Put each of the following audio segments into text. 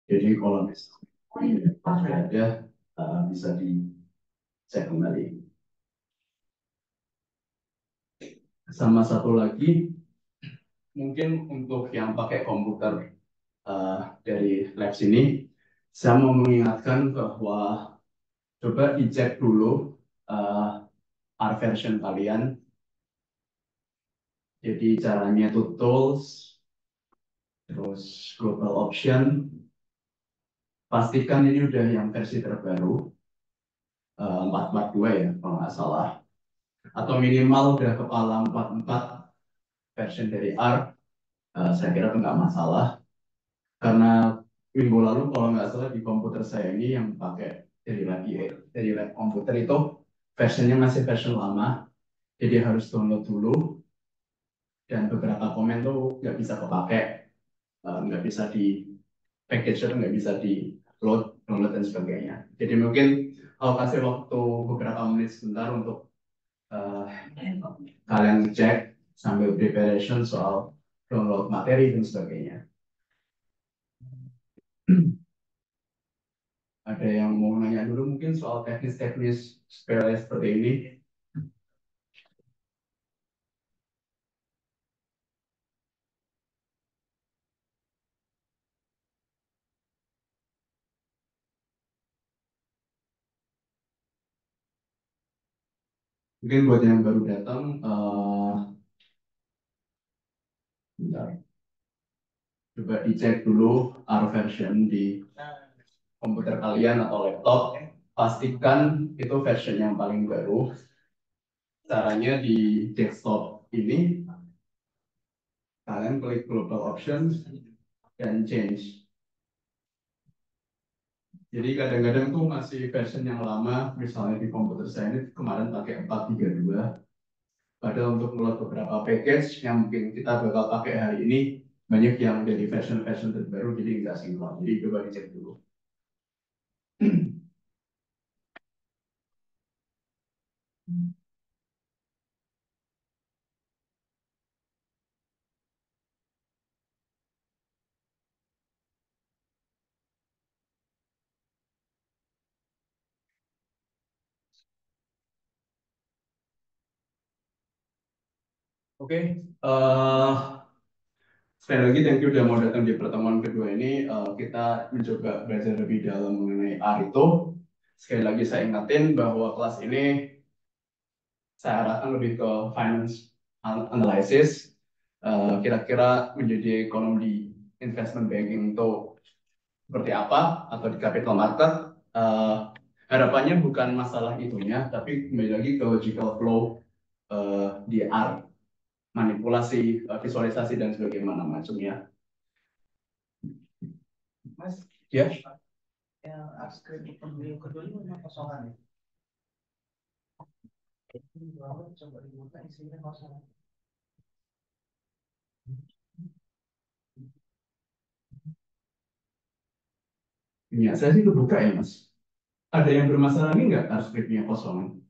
Jadi kalau misalnya sudah ada, bisa dicek kembali. Sama satu lagi, mungkin untuk yang pakai komputer dari labs ini, saya mau mengingatkan bahwa coba dicek dulu R version kalian. Jadi caranya itu tools, terus global option. Pastikan ini udah yang versi terbaru, 4.4.2 ya kalau nggak salah. Atau minimal udah kepala 4.4 version dari R. Saya kira itu nggak masalah. Karena minggu lalu kalau nggak salah di komputer saya ini yang pakai dari lab komputer itu versionnya masih version lama. Jadi harus download dulu dan beberapa komen tuh nggak bisa kepake, nggak bisa di package itu nggak bisa di download dan sebagainya. Jadi mungkin aku kasih waktu beberapa menit sebentar untuk uh, kalian cek sambil preparation soal download materi dan sebagainya. Ada yang mau nanya dulu mungkin soal teknis-teknis sepele seperti ini? Mungkin buat yang baru datang, bentar, coba dicek dulu R version di komputer kalian atau laptop. Pastikan itu version yang paling baru. Caranya di desktop ini, kalian klik global options dan change. Jadi kadang-kadang tuh masih version yang lama, misalnya di komputer saya ini kemarin pakai 4.3.2. Padahal untuk mulai beberapa package yang mungkin kita bakal pakai hari ini, banyak yang dari version-version terbaru, jadi nggak sinkron. Jadi coba dicek dulu. Oke, sekali lagi thank you udah mau datang di pertemuan kedua ini. Kita mencoba belajar lebih dalam mengenai R itu. Sekali lagi saya ingatin bahwa kelas ini saya arahkan lebih ke finance analysis. Kira-kira menjadi ekonom di investment banking itu seperti apa atau di capital market. Eh, Harapannya bukan masalah itunya, tapi kembali lagi ke logical flow di R, manipulasi, visualisasi dan sebagainya macamnya. Mas, ya. Yang upscreen pemilu kedua ini memang kosongan ya? Coba dibuka isinya kosong. Ya, saya sih kebuka ya mas. Ada yang bermasalah ini nggak upscreen kosong?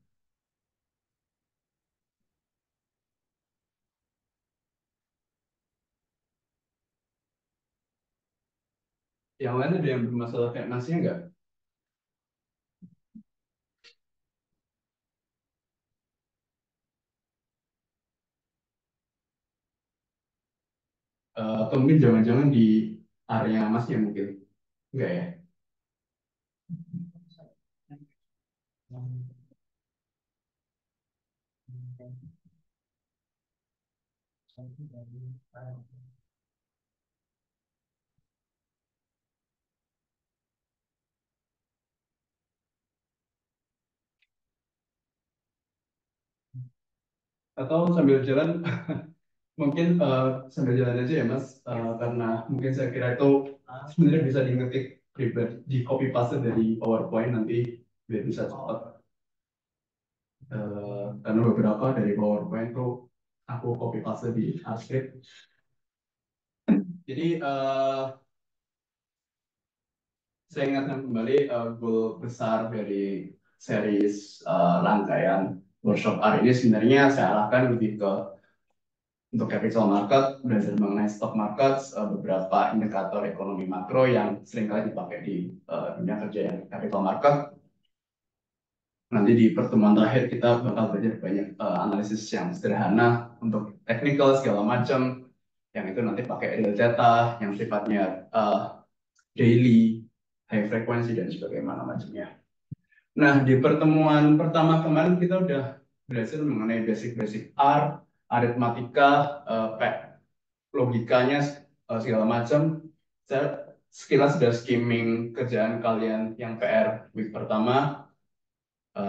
Yang lain ada yang bermasalah kayak masnya nggak? Atau mungkin jangan-jangan di area masnya mungkin? Enggak ya? Atau sambil jalan, mungkin sambil jalan aja ya mas, karena mungkin saya kira itu sebenarnya bisa dingetik pribadi, di copy paste dari PowerPoint nanti biar bisa cepat. Karena beberapa dari PowerPoint tuh aku copy paste di Artscape. Jadi saya ingatkan kembali goal besar dari series rangkaian workshop hari ini sebenarnya saya arahkan lebih ke Untuk capital market, belajar mengenai stock market, beberapa indikator ekonomi makro yang seringkali dipakai di dunia kerja yang capital market. Nanti di pertemuan terakhir kita bakal belajar banyak analisis yang sederhana untuk technical segala macam, yang itu nanti pakai real data yang sifatnya daily, high frequency dan sebagainya macamnya. Nah, di pertemuan pertama kemarin kita udah belajar mengenai basic-basic R, aritmatika, logikanya segala macam. Saya sekilas sudah skimming kerjaan kalian yang PR week pertama.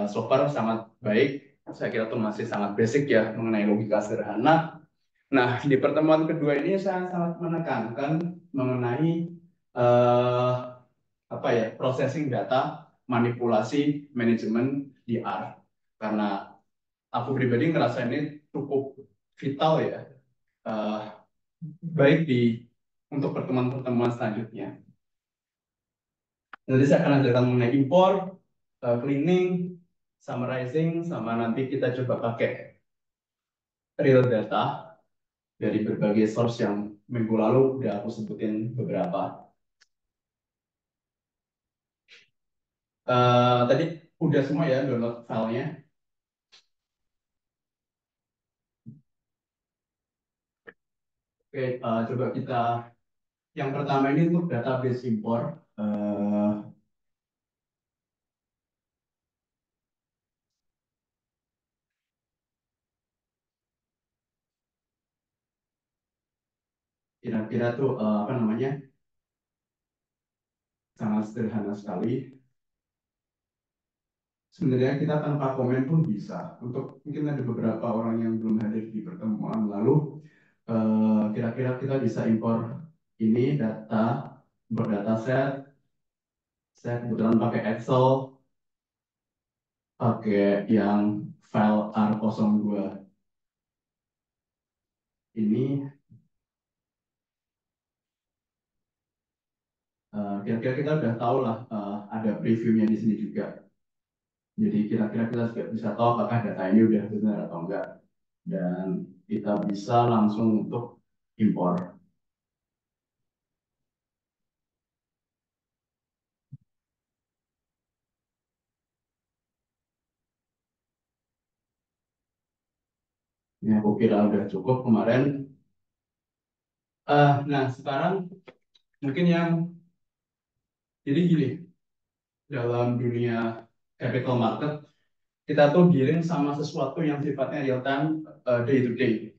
So far sangat baik. Saya kira itu masih sangat basic ya mengenai logika sederhana. Nah, di pertemuan kedua ini saya sangat menekankan mengenai apa ya, processing data, manipulasi, manajemen di R. Karena aku pribadi ngerasa ini cukup vital ya, uh, baik di untuk pertemuan-pertemuan selanjutnya. Nanti saya akan ajarkan mengenai import, cleaning, summarizing, sama nanti kita coba pakai real data dari berbagai source yang minggu lalu udah aku sebutin beberapa. Tadi udah semua ya download filenya. Oke, coba kita yang pertama ini untuk database import. Kira-kira tuh apa namanya, sangat sederhana sekali. Sebenarnya kita tanpa komen pun bisa. Untuk mungkin ada beberapa orang yang belum hadir di pertemuan lalu, kira-kira kita bisa impor ini data, import data set. Saya kebetulan pakai Excel, pakai yang file R02 ini. Kira-kira kita udah tahu lah, ada previewnya di sini juga. Jadi kira-kira kita juga bisa tahu apakah data ini udah benar atau enggak. Dan kita bisa langsung untuk impor. Ini aku kira udah cukup kemarin. Nah, sekarang mungkin yang jadi gini, dalam dunia capital market, kita tuh dealing sama sesuatu yang sifatnya real time, day to day.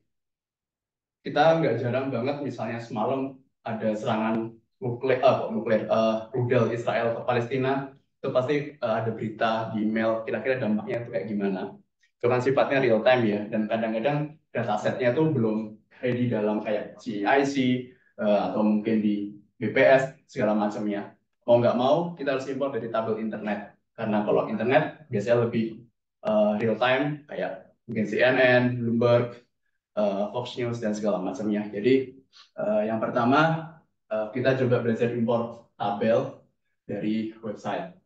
Kita nggak jarang banget misalnya semalam ada serangan rudal Israel ke Palestina, itu pasti ada berita di email kira-kira dampaknya itu kayak gimana. Itu kan sifatnya real time ya, dan kadang-kadang datasetnya tuh belum ready dalam kayak GIC atau mungkin di BPS segala macamnya. Mau nggak mau kita harus import dari tabel internet, karena kalau internet biasanya lebih real time kayak mungkin CNN, Bloomberg, Fox News dan segala macamnya. Jadi yang pertama kita coba belajar import tabel dari website.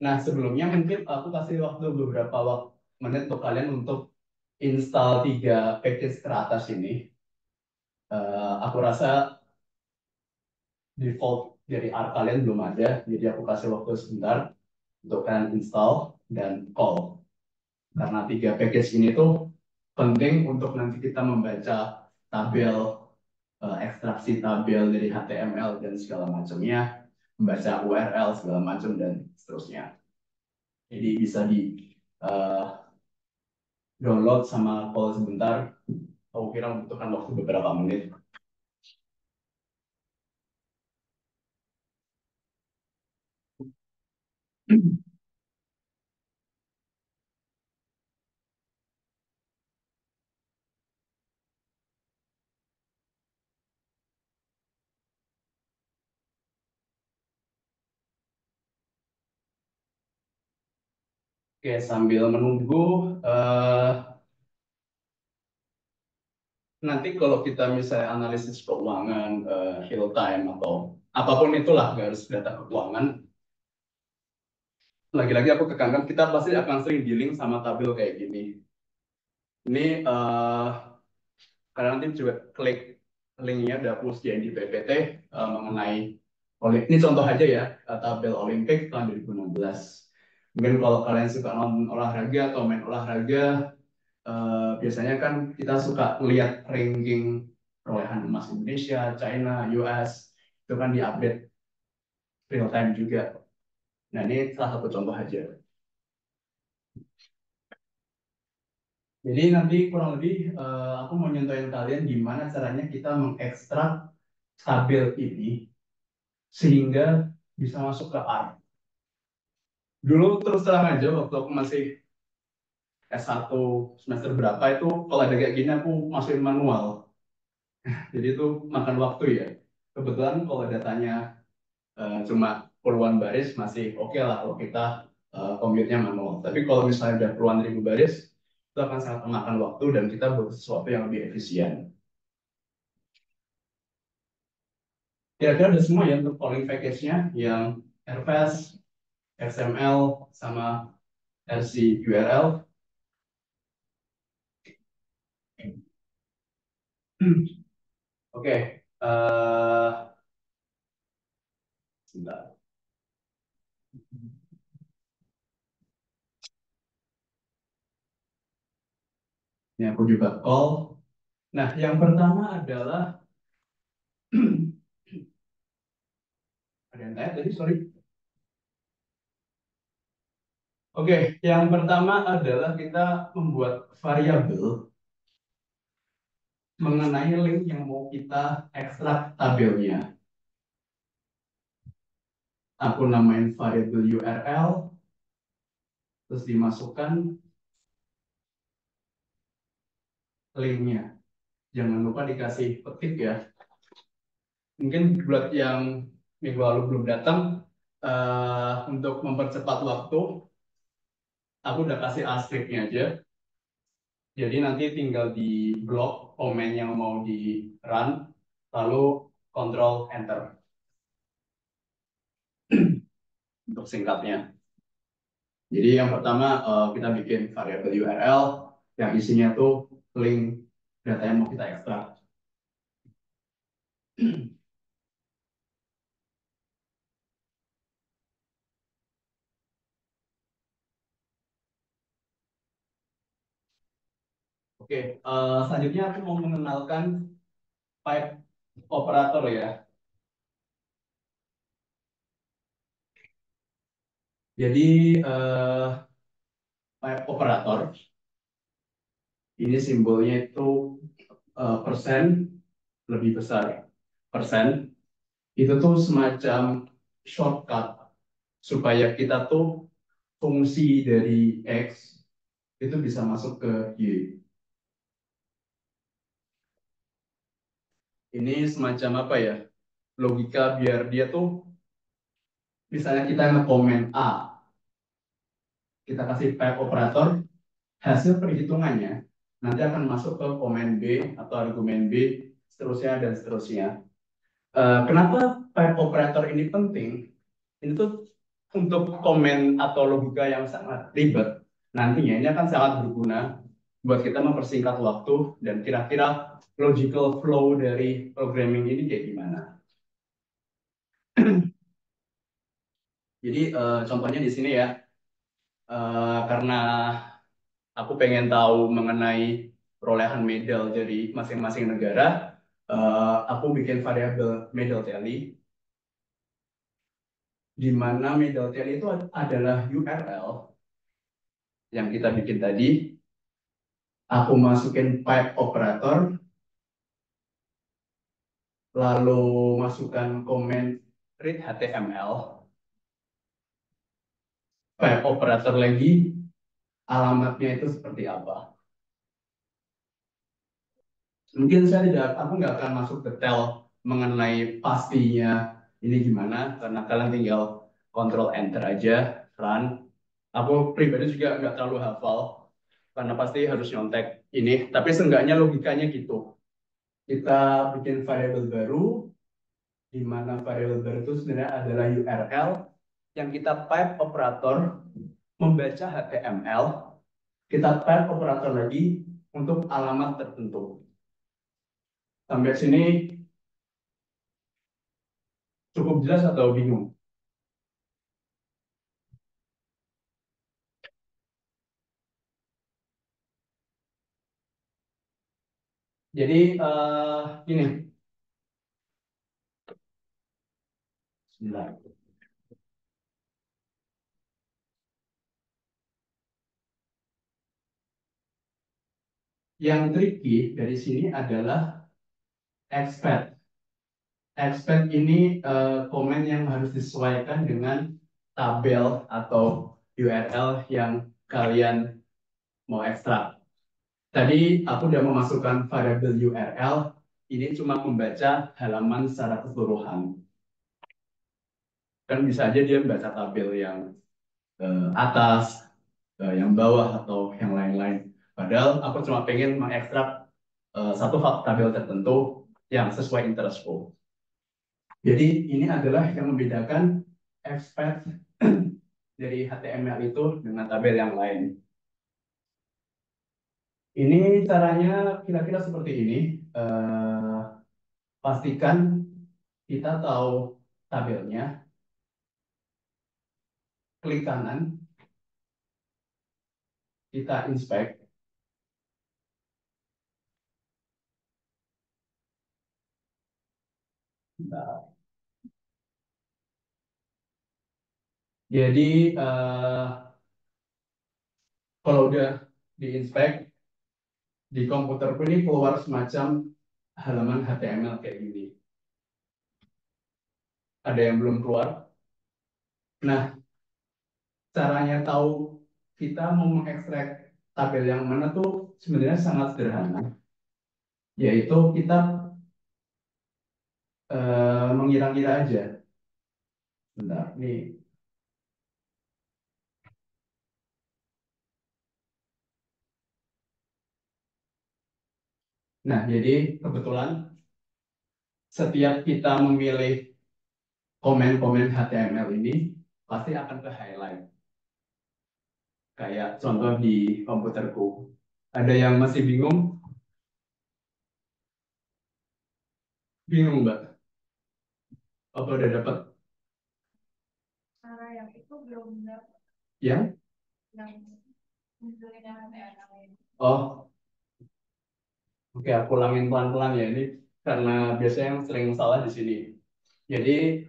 Nah, sebelumnya mungkin aku kasih waktu beberapa menit untuk kalian untuk install 3 package teratas ini. Aku rasa default dari R kalian belum ada, jadi aku kasih waktu sebentar untuk kalian install dan call. Karena 3 package ini tuh penting untuk nanti kita membaca tabel, ekstraksi tabel dari HTML dan segala macamnya, membaca URL segala macam dan seterusnya. Jadi bisa di download sama call sebentar. Aku kira membutuhkan waktu beberapa menit. Oke, sambil menunggu, nanti kalau kita misalnya analisis keuangan real time atau apapun itulah, nggak harus data keuangan. Lagi-lagi aku tekankan, kita pasti akan sering dealing sama tabel kayak gini. Ini Kalian nanti juga klik linknya dapus JNI PPT mengenai ini contoh aja ya, tabel Olimpik tahun 2016. Mungkin kalau kalian suka nonton olahraga atau main olahraga, biasanya kan kita suka lihat ranking perolehan emas Indonesia, China, US, itu kan diupdate real time juga. Nah ini salah satu contoh aja. Jadi nanti kurang lebih aku mau nyontohin kalian gimana caranya kita mengekstrak tabel ini sehingga bisa masuk ke R. Dulu terus terang aja waktu aku masih S1 semester berapa itu kalau ada kayak gini aku masukin manual. Jadi itu makan waktu ya. Kebetulan kalau datanya cuma puluhan baris masih oke lah kalau kita commute-nya manual. Tapi kalau misalnya udah puluhan ribu baris, itu akan sangat memakan waktu dan kita butuh sesuatu yang lebih efisien. Kira-kira ada semua ya untuk polling package-nya yang RFS, XML, sama RC URL. Oke, sebentar. Ini aku juga call. Nah, yang pertama adalah ada yang tanya tadi, sorry. Oke, yang pertama adalah kita membuat variabel mengenai link yang mau kita ekstrak tabelnya. Aku namain variabel URL, terus dimasukkan linknya. Jangan lupa dikasih petik ya. Mungkin buat yang minggu lalu belum datang, untuk mempercepat waktu, aku udah kasih asteriknya aja. Jadi nanti tinggal di blok komen yang mau di run, lalu control enter untuk singkatnya. Jadi yang pertama kita bikin variabel URL yang isinya tuh link data yang mau kita ekstrak. Oke, selanjutnya aku mau mengenalkan pipe operator ya. Jadi pipe operator ini simbolnya itu persen lebih besar. Persen itu tuh semacam shortcut supaya kita tuh fungsi dari X itu bisa masuk ke Y. Ini semacam apa ya? Logika biar dia tuh misalnya kita ngekomen A, kita kasih pipe operator, hasil perhitungannya nanti akan masuk ke komen B atau argumen B, seterusnya dan seterusnya. Kenapa pipe operator ini penting? Ini tuh untuk komen atau logika yang sangat ribet. Nantinya ini akan sangat berguna buat kita mempersingkat waktu dan kira-kira logical flow dari programming ini kayak gimana. Jadi contohnya di sini ya, karena aku pengen tahu mengenai perolehan medal dari masing-masing negara, aku bikin variabel medal tally, di mana medal tally itu adalah URL yang kita bikin tadi. Aku masukin pipe operator, lalu masukkan komen read HTML, pipe operator lagi, alamatnya itu seperti apa. Mungkin aku nggak akan masuk detail mengenai pastinya ini gimana, karena kalian tinggal control enter aja, run. Aku pribadi juga nggak terlalu hafal, karena pasti harus nyontek ini, tapi seenggaknya logikanya gitu. Kita bikin variabel baru, di mana variabel baru itu sebenarnya adalah URL, yang kita pipe operator membaca HTML, kita pipe operator lagi untuk alamat tertentu. Sampai sini cukup jelas atau bingung? Jadi ini, Bismillah. Yang tricky dari sini adalah expect. Expect ini komen yang harus disesuaikan dengan tabel atau URL yang kalian mau ekstrak. Tadi aku udah memasukkan variabel URL, ini cuma membaca halaman secara keseluruhan. Kan bisa aja dia membaca tabel yang atas, yang bawah, atau yang lain-lain. Padahal aku cuma pengen mengekstrak satu tabel tertentu yang sesuai interestku. Jadi ini adalah yang membedakan expect dari HTML itu dengan tabel yang lain. Ini caranya kira-kira seperti ini. Pastikan kita tahu tabelnya, klik kanan, kita inspect. Nah, jadi kalau udah diinspect, di komputerku ini keluar semacam halaman HTML kayak gini. Ada yang belum keluar. Nah, caranya tahu kita mau mengekstrak tabel yang mana tuh sebenarnya sangat sederhana, yaitu kita mengira-ngira aja. Bentar, nih. Nah, jadi kebetulan setiap kita memilih komen-komen HTML ini pasti akan ke highlight. Kayak contoh di komputerku. Ada yang masih bingung? Bingung, Mbak? Apa udah dapat? Cara yang itu belum dapat. Ya? Yang munculnya HTML. Oh, oke, aku ulangin pelan-pelan ya. Ini karena biasanya yang sering salah di sini. Jadi,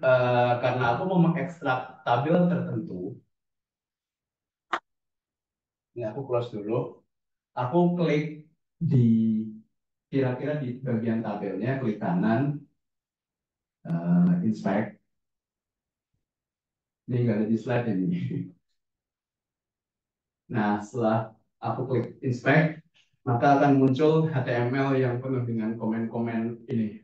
karena aku mau mengekstrak tabel tertentu, ini aku close dulu. Aku klik di kira-kira di bagian tabelnya, klik kanan, inspect. Ini nggak ada di slide ini. Nah, setelah aku klik inspect, maka akan muncul HTML yang penuh dengan komen-komen ini.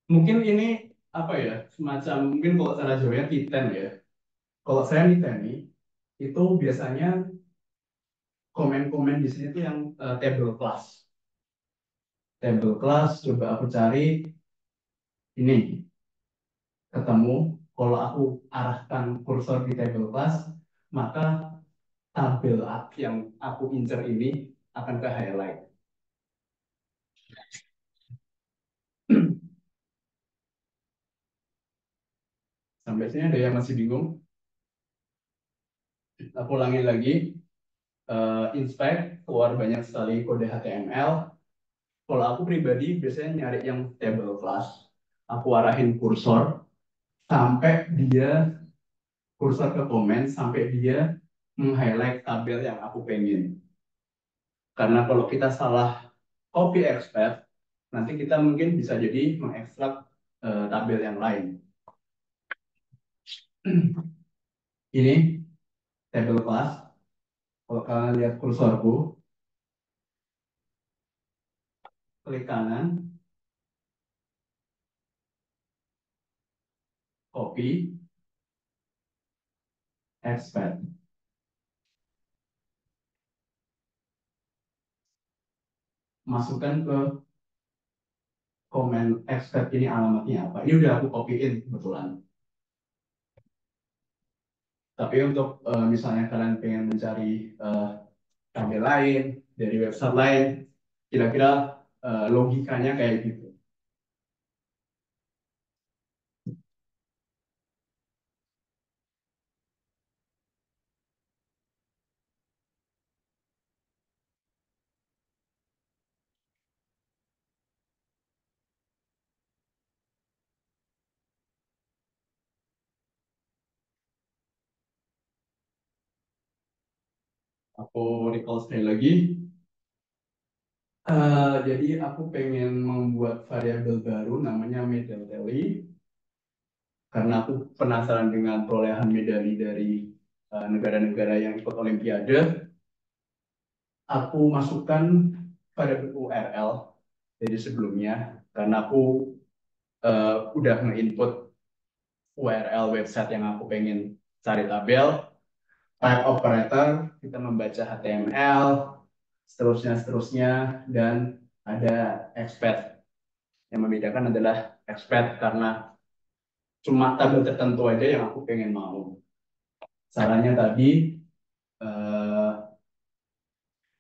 Mungkin ini apa ya, semacam mungkin kalau cara Jawa titen ya. Kalau saya niteni, itu biasanya komen-komen di sini tuh yang table class. Table class, coba aku cari ini, ketemu. Kalau aku arahkan kursor di table class, maka tabel yang aku incer ini akan ke highlight. Sampai sini ada yang masih bingung? Aku ulangi lagi. Inspect, keluar banyak sekali kode HTML. Kalau aku pribadi biasanya nyari yang table class. Aku arahin kursor sampai dia kursor ke komen sampai dia meng-highlight tabel yang aku pengen. Karena kalau kita salah copy expert, nanti kita mungkin bisa jadi mengekstrak tabel yang lain. Ini table class. Kalau kalian lihat kursorku, klik kanan, copy, expert. Masukkan ke komen expert ini alamatnya apa. Ini udah aku copyin kebetulan. Tapi untuk misalnya kalian pengen mencari tabel lain dari website lain, kira-kira logikanya kayak gitu. Aku recall sekali lagi. Jadi aku pengen membuat variabel baru namanya medal tally karena aku penasaran dengan perolehan medali dari negara-negara yang ikut Olimpiade. Aku masukkan variabel URL dari sebelumnya karena aku udah nge-input URL website yang aku pengen cari tabel. Type operator kita membaca HTML, seterusnya, dan ada expect. Yang membedakan adalah expect karena cuma tabel tertentu aja yang aku pengen mau. Caranya tadi eh,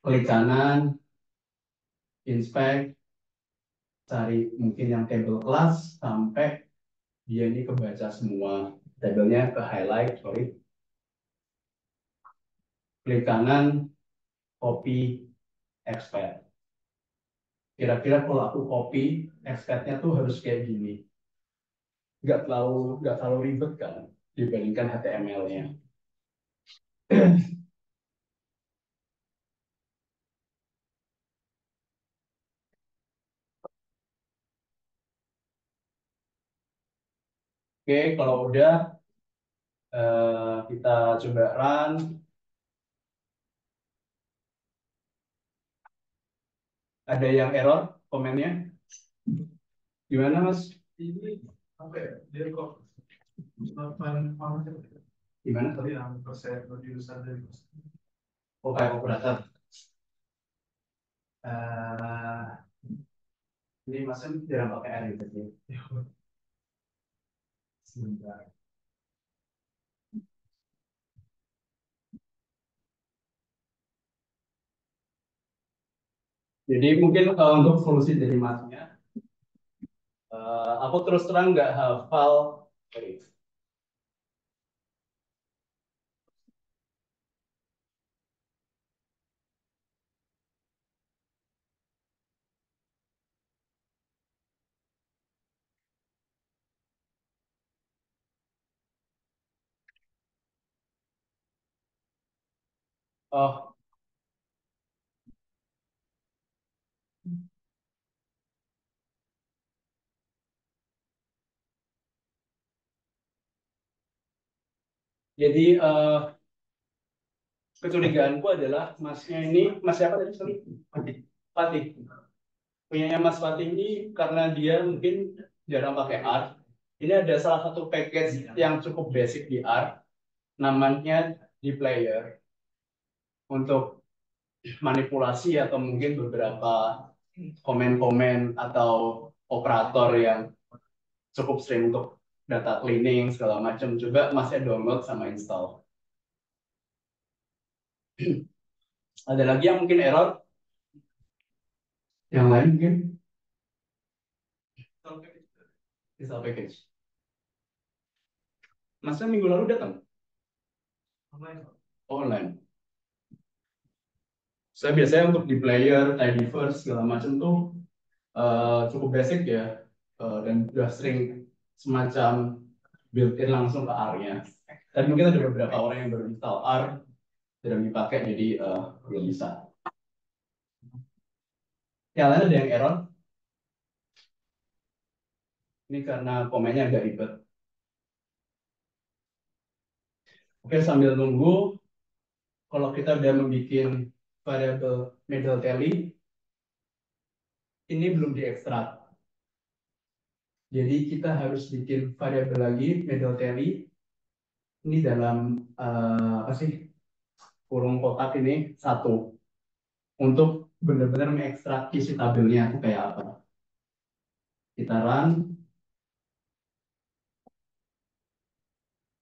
klik kanan, inspect, cari mungkin yang table kelas sampai dia ini kebaca semua. Tabelnya ke highlight, sorry. Klik kanan, copy, expect. Kira-kira kalau aku copy, expect-nya tuh harus kayak gini. Nggak terlalu ribet kan dibandingkan HTML-nya. Oke, kalau udah kita coba run. Ada yang error komennya? Gimana Mas? Ini apa ya? Dia kok melakukan gimana tadi yang proses jurusan dari oh kayak operator. Eh, ini masnya jarang pakai R gitu ya. Sebentar. Jadi mungkin untuk solusi dari masnya, aku terus terang nggak hafal. Sorry. Oh, jadi kecurigaanku adalah masnya ini, mas siapa tadi? Sorry. Fatih. Fatih. Punyanya Mas Fatih ini karena dia mungkin jarang pakai R. Ini ada salah satu package yang cukup basic di R, namanya di player untuk manipulasi atau mungkin beberapa komen-komen atau operator yang cukup sering untuk data cleaning segala macam. Coba masnya download sama install. Ada lagi yang mungkin error? Yang lain mungkin? Install package. Masnya minggu lalu datang? Online. Online. Saya biasanya untuk di player, tidyverse segala macam tuh cukup basic ya, dan sudah sering semacam built-in langsung ke R-nya. Dan mungkin ada beberapa orang yang baru install R sedang dipakai, jadi belum bisa. Yang lain ada yang error. Ini karena komennya agak ribet. Oke, sambil nunggu, kalau kita udah membuat variabel middle tally, ini belum diekstrak. Jadi kita harus bikin variabel lagi middle tally. Ini dalam apa sih, kurung kotak ini satu untuk benar-benar mengekstrak isi tabelnya itu kayak apa. Kita run,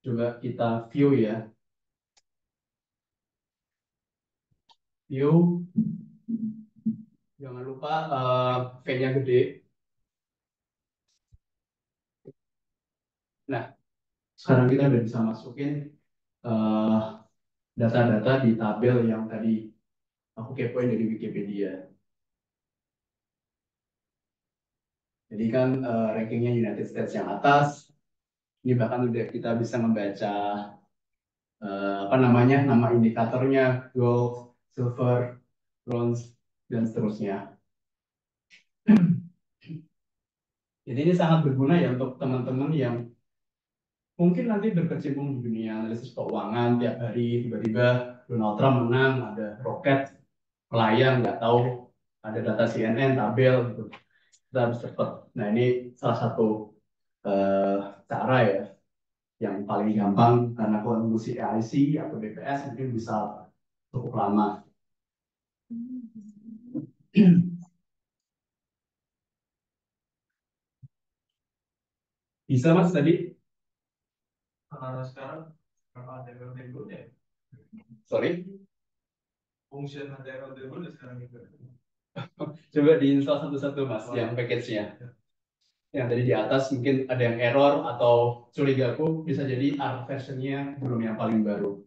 coba kita view ya, view Jangan lupa V-nya gede. Nah, sekarang kita udah bisa masukin eh, data-data di tabel yang tadi aku kepoin dari Wikipedia. Jadi kan rankingnya United States yang atas. Ini bahkan udah kita bisa membaca apa namanya, nama indikatornya, gold, silver, bronze, dan seterusnya. Jadi ini sangat berguna ya untuk teman-teman yang mungkin nanti berkecimpung di dunia analisis keuangan tiap hari, tiba-tiba Donald Trump menang, ada roket melayang, nggak tahu, ada data CNN, tabel gitu, kita harus cepat. Nah ini salah satu eh, cara ya yang paling gampang, karena kalau nunggu CAIC atau BPS mungkin bisa cukup lama. Bisa mas tadi? Sekarang berapa ada ya? Sorry, fungsi ada sekarang itu. Coba diinstal satu-satu mas, yang package-nya. Yang tadi di atas mungkin ada yang error atau curigaku bisa jadi ARC versionnya belum yang paling baru.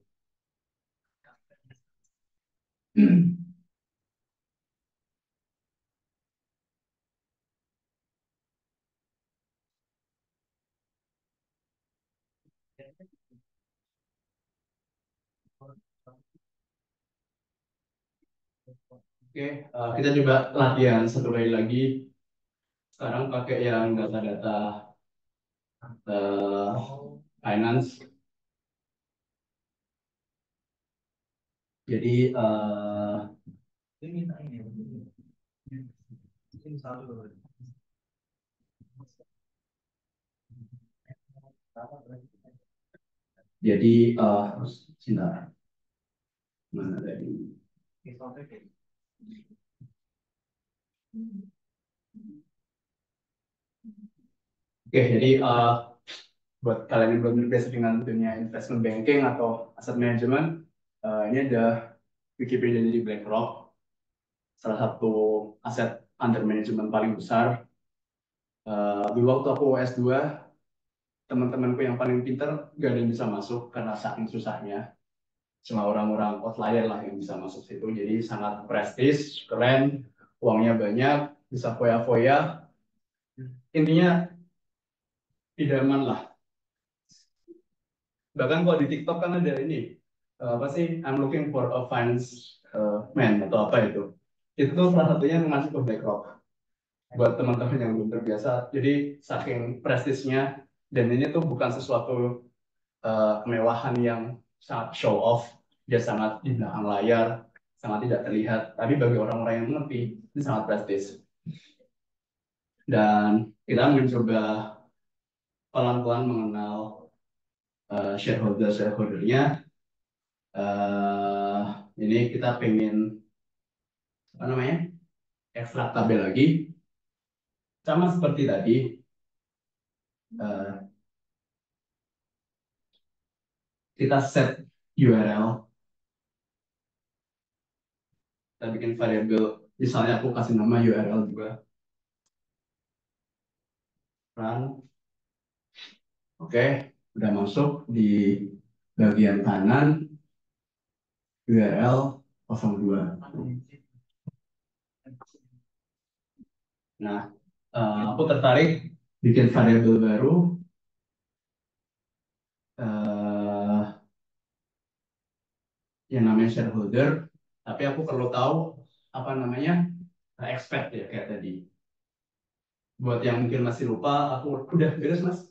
Oke, kita coba latihan satu kali lagi. Sekarang pakai yang data-data finance. Jadi sebentar, mana tadi? Oke, jadi buat kalian yang belum terbiasa dengan dunia investment banking atau asset management, ini ada Wikipedia dari BlackRock, salah satu aset under management paling besar. Dulu waktu aku S2, teman-temanku yang paling pinter gak ada yang bisa masuk karena saking susahnya. Cuma orang-orang outlier lah yang bisa masuk situ. Jadi sangat prestis, keren, uangnya banyak, bisa foya-foya. Intinya idaman lah. Bahkan kalau di TikTok kan ada ini, apa sih, I'm looking for a finance man atau apa itu. Itu tuh salah satunya yang masuk ke BlackRock. Buat teman-teman yang belum terbiasa. Jadi saking prestisnya, dan ini tuh bukan sesuatu kemewahan yang sangat show off, dia sangat di belakang layar, sangat tidak terlihat. Tapi bagi orang-orang yang mengerti, ini sangat prestis. Dan kita mencoba pelan-pelan mengenal shareholder-shareholdernya. Ini kita pengen apa namanya, ekstrak tabel lagi, sama seperti tadi. eh, kita set URL, kita bikin variabel, misalnya aku kasih nama URL juga, run. Oke, udah masuk di bagian kanan URL 02. Nah, aku tertarik bikin variabel baru, eh, yang namanya shareholder, tapi aku perlu tahu apa namanya, expect ya kayak tadi. Buat yang mungkin masih lupa, aku udah beres mas.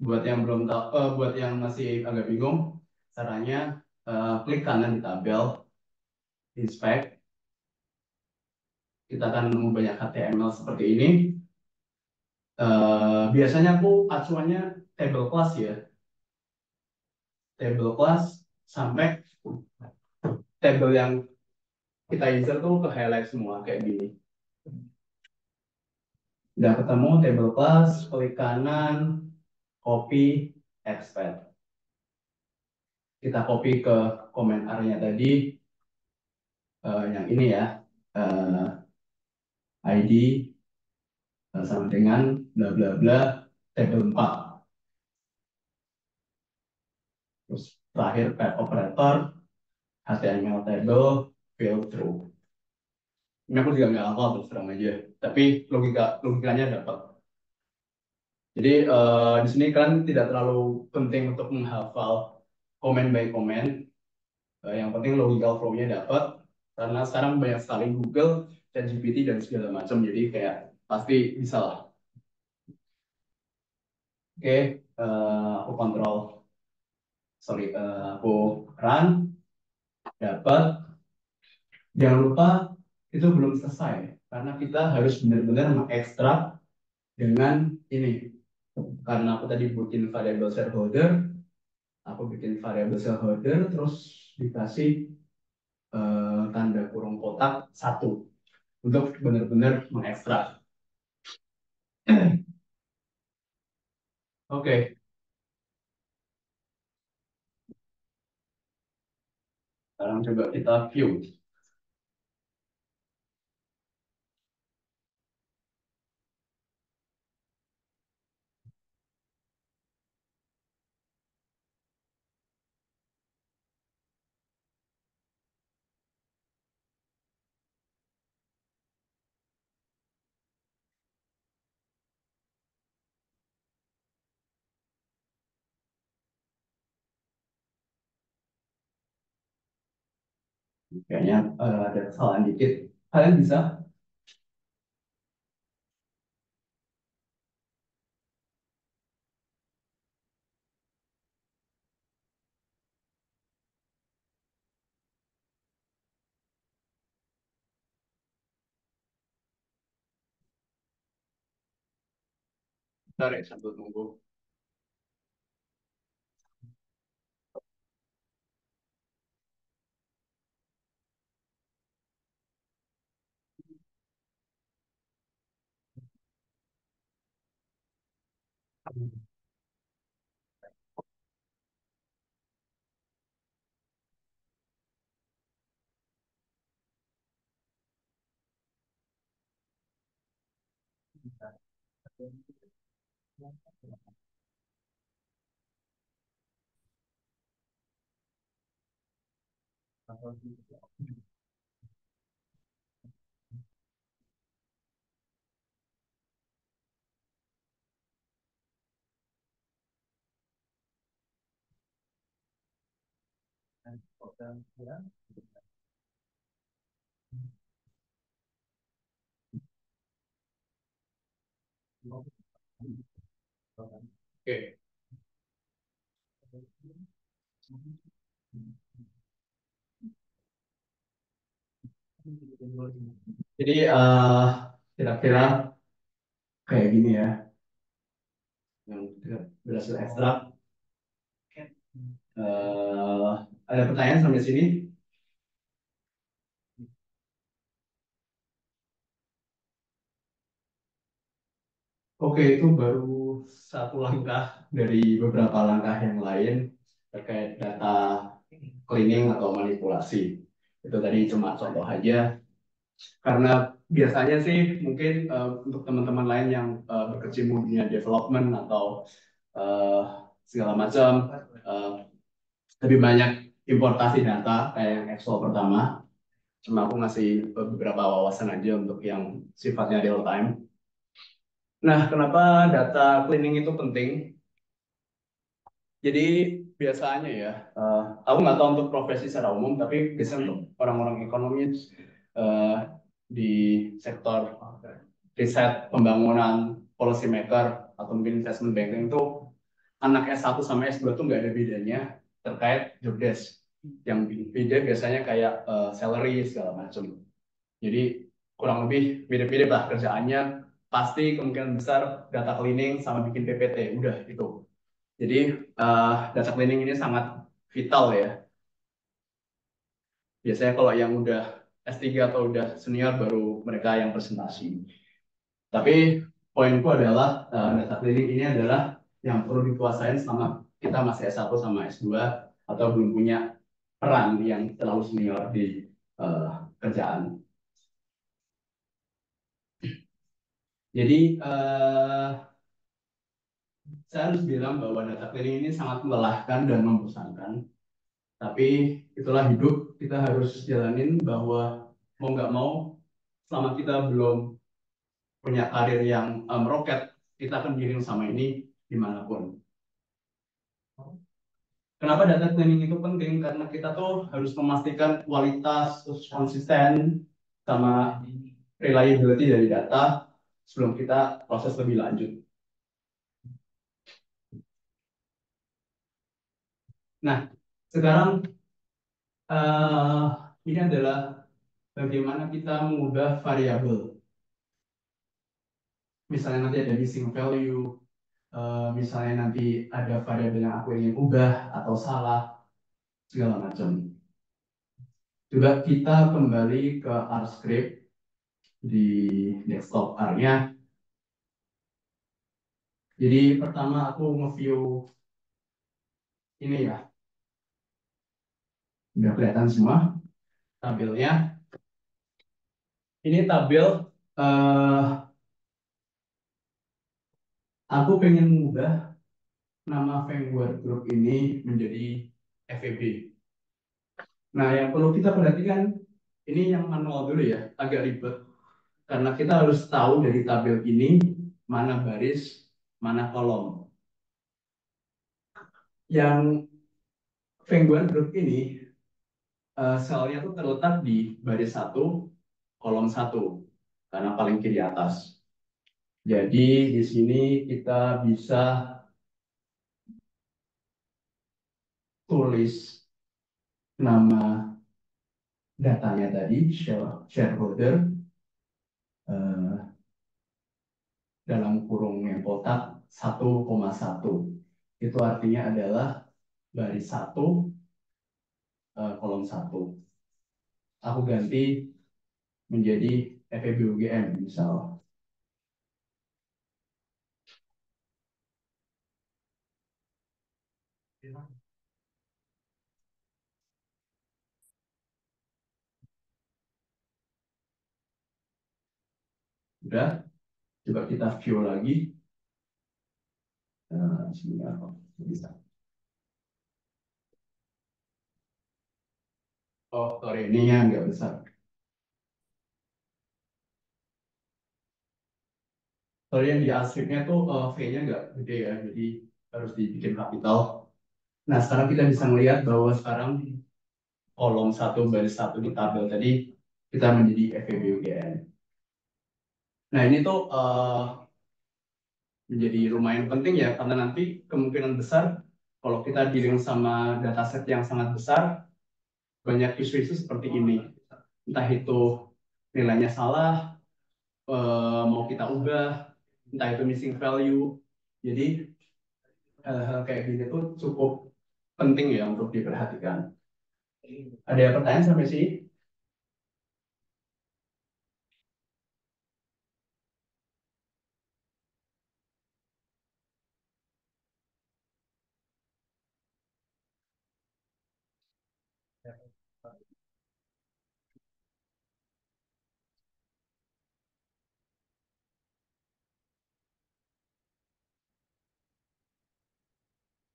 Buat yang belum tahu, buat yang masih agak bingung, caranya klik kanan di tabel, inspect. Kita akan menemu banyak HTML seperti ini. Biasanya aku acuannya table class ya, table class sampai table yang kita insert tuh ke highlight semua kayak gini. Udah ketemu table class, klik kanan, copy, expand. Kita copy ke comment area tadi, yang ini ya. eh, ID sama dengan bla bla bla table 4. Terus terakhir pet operator, HTML table, fill through. Ini aku juga nggak hafal terus terang aja, tapi logikanya dapat. Jadi di sini kan tidak terlalu penting untuk menghafal komen by komen. Yang penting logical flow-nya dapat. Karena sekarang banyak sekali Google, ChatGPT dan segala macam. Jadi kayak pasti bisa lah. Oke, aku kontrol, sorry, aku run, dapat. Jangan lupa itu belum selesai karena kita harus benar-benar mengekstrak dengan ini. Karena aku tadi bikin variable shareholder, aku bikin variable shareholder terus dikasih tanda kurung kotak satu untuk benar-benar mengekstrak. Oke, sekarang coba kita view. Kayaknya ada kesalahan dikit. Kalian bisa. Bentar ya, sambil tunggu. Oke. Jadi kira-kira kayak gini ya, yang berhasil ekstrak. Eh, ada pertanyaan sampai sini? Oke, itu baru satu langkah dari beberapa langkah yang lain terkait data cleaning atau manipulasi. Itu tadi cuma contoh aja. Karena biasanya sih mungkin untuk teman-teman lain yang berkecimpung di dunia development atau eh, segala macam, eh, lebih banyak importasi data kayak yang Excel pertama. Cuma aku ngasih beberapa wawasan aja untuk yang sifatnya real time. Nah, kenapa data cleaning itu penting? Jadi biasanya ya, aku nggak tahu untuk profesi secara umum, tapi biasanya untuk orang-orang ekonomi eh, di sektor riset pembangunan, policy maker atau mungkin investment banking itu anak S1 sama S2 tuh nggak ada bedanya terkait job desk. Yang beda biasanya kayak salary segala macam. Jadi kurang lebih mirip-mirip lah kerjaannya. Pasti kemungkinan besar data cleaning sama bikin PPT. Udah itu. Jadi data cleaning ini sangat vital ya. Biasanya kalau yang udah S3 atau udah senior baru mereka yang presentasi. Tapi poinku adalah data cleaning ini adalah yang perlu dikuasain selama kita masih S1 sama S2 atau belum punya peran yang terlalu senior di kerjaan. Jadi saya harus bilang bahwa data cleaning ini sangat melelahkan dan membosankan. Tapi itulah hidup, kita harus jalanin bahwa mau nggak mau, selama kita belum punya karir yang meroket, kita akan dealing sama ini dimanapun. Kenapa data cleaning itu penting? Karena kita tuh harus memastikan kualitas, terus konsisten, sama reliability dari data sebelum kita proses lebih lanjut. Nah, sekarang eh, ini adalah bagaimana kita mengubah variabel. Misalnya nanti ada missing value, misalnya nanti ada variabel yang aku ingin ubah atau salah, segala macam. Coba kita kembali ke R script di desktop R-nya. Jadi pertama aku nge-view ini ya, udah kelihatan semua tabelnya. Ini tabel, eh, aku pengen mengubah nama Vanguard Group ini menjadi FEB. Nah, yang perlu kita perhatikan, ini yang manual dulu ya, agak ribet. Karena kita harus tahu dari tabel ini, mana baris, mana kolom. Yang Vanguard Group ini, selnya tuh terletak di baris satu, kolom satu, karena paling kiri atas. Jadi di sini kita bisa tulis nama datanya tadi, shareholder, eh, dalam kurung yang kotak 1,1. Itu artinya adalah baris satu, kolom satu. Aku ganti menjadi FEBUGM misal. Udah, coba kita view lagi. Sebentar, bisa. Oh, sorry, ini yang nggak besar. Sorry, yang di arsipnya tuh V-nya nggak gede ya, jadi harus dibikin kapital. Nah, sekarang kita bisa melihat bahwa sekarang kolom satu baris satu di tabel tadi kita menjadi FEBUGM. Nah, ini tuh menjadi lumayan penting ya, karena nanti kemungkinan besar kalau kita dealing sama dataset yang sangat besar, banyak isu-isu seperti ini. Entah itu nilainya salah, mau kita ubah, entah itu missing value. Jadi hal-hal kayak gini tuh cukup penting ya untuk diperhatikan. Ada pertanyaan sampai sini?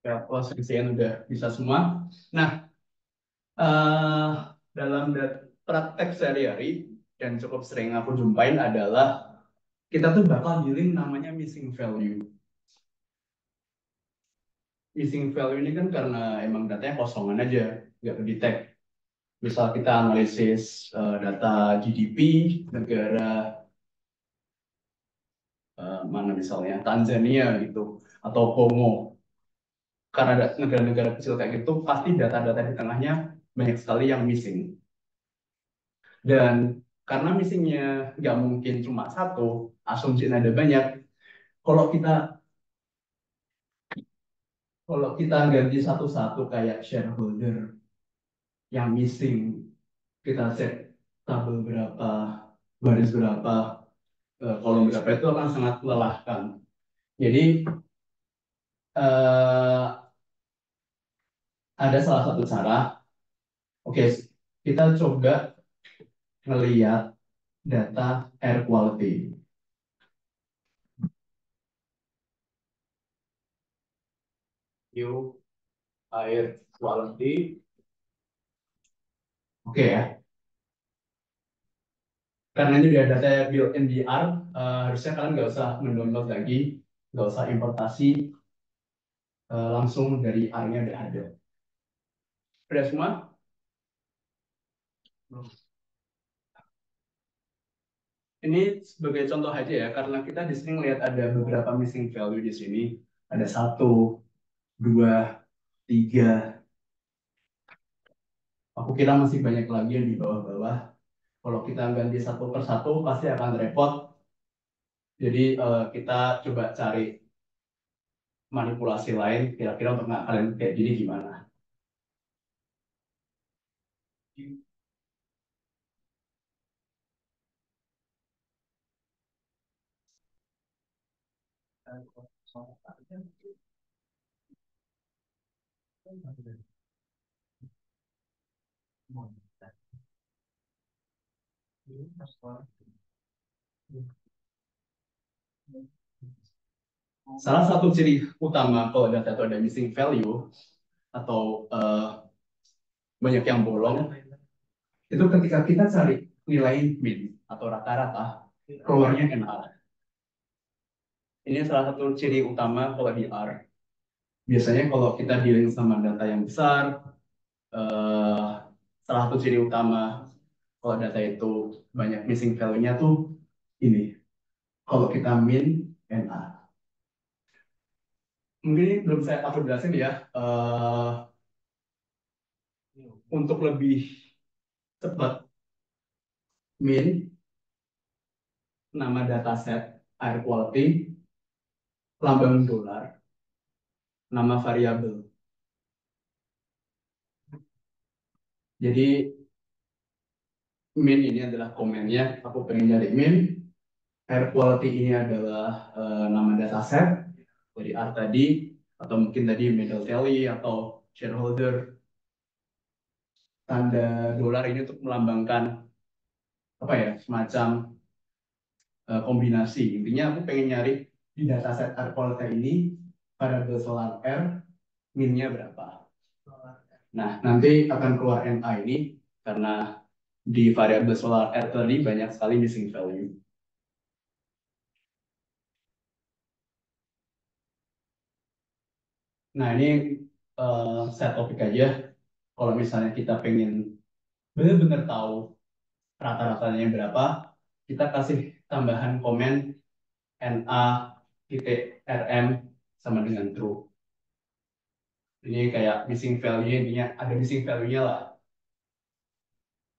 Ya, posisinya udah bisa semua. Nah, eh, dalam praktek sehari-hari dan cukup sering aku jumpain adalah kita tuh bakal dealing namanya missing value. Missing value ini kan karena emang datanya kosongan aja, nggak detect. Misal kita analisis data GDP negara mana misalnya Tanzania gitu atau Kongo. Karena ada negara-negara kecil kayak gitu, pasti data-data di tengahnya banyak sekali yang missing. Dan karena missingnya nggak mungkin cuma satu, asumsi ada banyak. Kalau kita kalau kita ganti satu-satu kayak shareholder yang missing, kita cek tabel berapa, baris berapa, kolom berapa itu akan sangat melelahkan. Jadi eh, ada salah satu cara. Oke, kita coba ngeliat data air quality. view air quality. Oke ya. Karena ini udah data built-in di R, harusnya kalian nggak usah mendownload lagi, nggak usah importasi, langsung dari R-nya udah ada. Udah semua? Ini sebagai contoh aja ya, karena kita di sini lihat ada beberapa missing value di sini. Ada 1, 2, 3. Aku kira masih banyak lagi yang di bawah-bawah. Kalau kita ganti satu per satu, pasti akan repot. Jadi kita coba cari manipulasi lain, kira-kira untuk ngakalin kayak gini gimana. Salah satu ciri utama kalau data itu ada missing value atau banyak yang bolong, itu ketika kita cari nilai min atau rata-rata, keluarnya NR. Ini salah satu ciri utama kalau di R. Biasanya kalau kita dealing sama data yang besar, eh, salah satu ciri utama kalau data itu banyak missing value-nya tuh ini. Kalau kita min NR. Mungkin ini belum aku jelasin ya. Untuk lebih cepat, min nama dataset air quality, lambang dolar, nama variabel. Jadi min ini adalah komennya, aku pengen nyari min, air quality ini adalah nama dataset dari R tadi, atau mungkin tadi middle tally atau shareholder. Tanda dolar ini untuk melambangkan apa ya, semacam kombinasi. Intinya aku pengen nyari di dataset air quality ini variabel solar R min-nya berapa. Nah, nanti akan keluar NA ini karena di variabel solar R tadi banyak sekali missing value. Nah, ini set topik aja. Kalau misalnya kita pengen benar-benar tahu rata-ratanya berapa, kita kasih tambahan komen NA titik RM sama dengan true. Ini kayak missing value, intinya ada missing value-nya lah.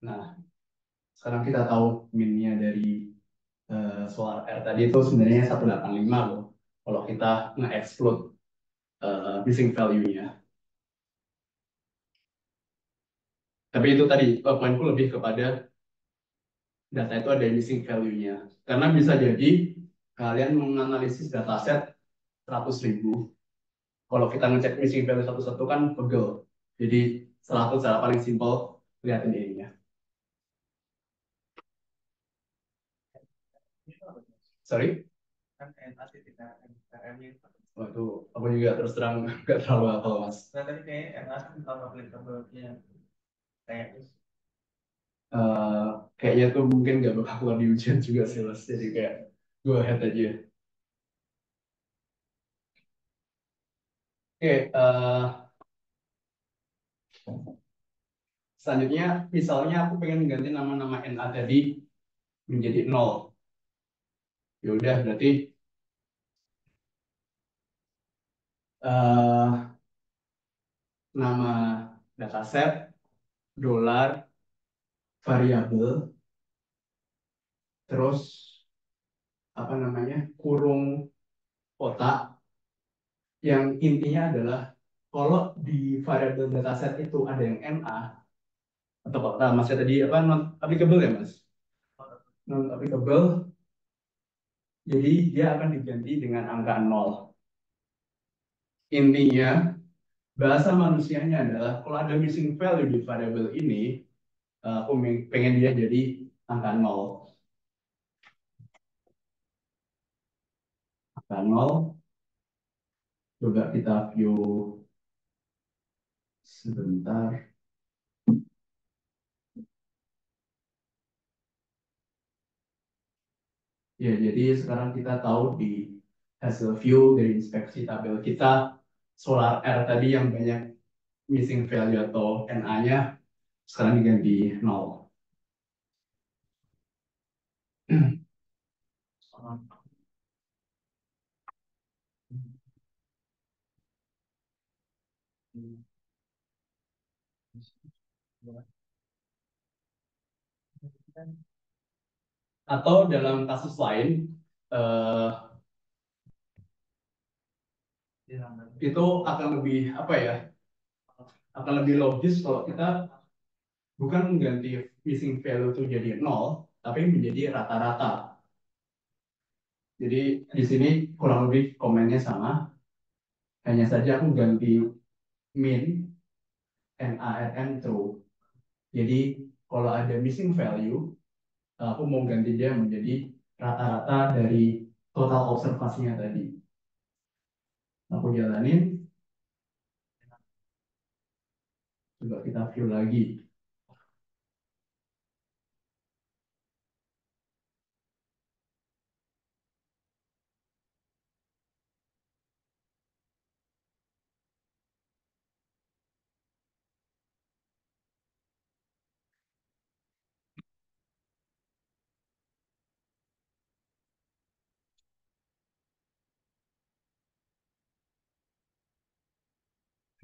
Nah, sekarang kita tahu min-nya dari solar R tadi itu sebenarnya 185 loh. Kalau kita nge-exclude missing value-nya. Tapi itu tadi, poinku lebih kepada data itu ada missing value-nya. Karena bisa jadi kalian menganalisis dataset 100.000. Kalau kita ngecek missing value satu-satu kan pegel. Jadi salah satu cara paling simpel, lihatin ininya. Sorry? Kan NA titik RM-nya. Waduh, aku juga terus terang nggak terlalu hafal, Mas. Nah, tadi kayak NA tentang applicable-nya. Kayaknya tuh mungkin nggak bakal keluar di ujian juga sih, Mas. Jadi kayak go ahead aja. Oke, selanjutnya misalnya aku pengen ganti nama-nama NA tadi menjadi 0. Ya udah, berarti eh, nama dataset, dolar, variabel, terus apa namanya, kurung kotak, yang intinya adalah kalau di variabel dataset itu ada yang NA atau masih tadi apa, non applicable ya, Mas? Non applicable, jadi dia akan diganti dengan angka 0. Intinya bahasa manusianya adalah kalau ada missing value di variabel ini, aku pengen dia jadi angka 0. Angka 0, coba kita view Sebentar. Ya, jadi sekarang kita tahu di hasil view dari inspeksi tabel kita, solar R tadi yang banyak missing value atau NA-nya sekarang diganti 0. Atau dalam kasus lain, eh, itu akan lebih apa ya? Akan lebih logis kalau kita bukan mengganti missing value itu jadi 0, tapi menjadi rata-rata. Jadi di sini kurang lebih komennya sama, hanya saja aku ganti min NaRn true. Jadi kalau ada missing value, aku mau ganti dia menjadi rata-rata dari total observasinya tadi. Aku jalanin, coba kita view lagi.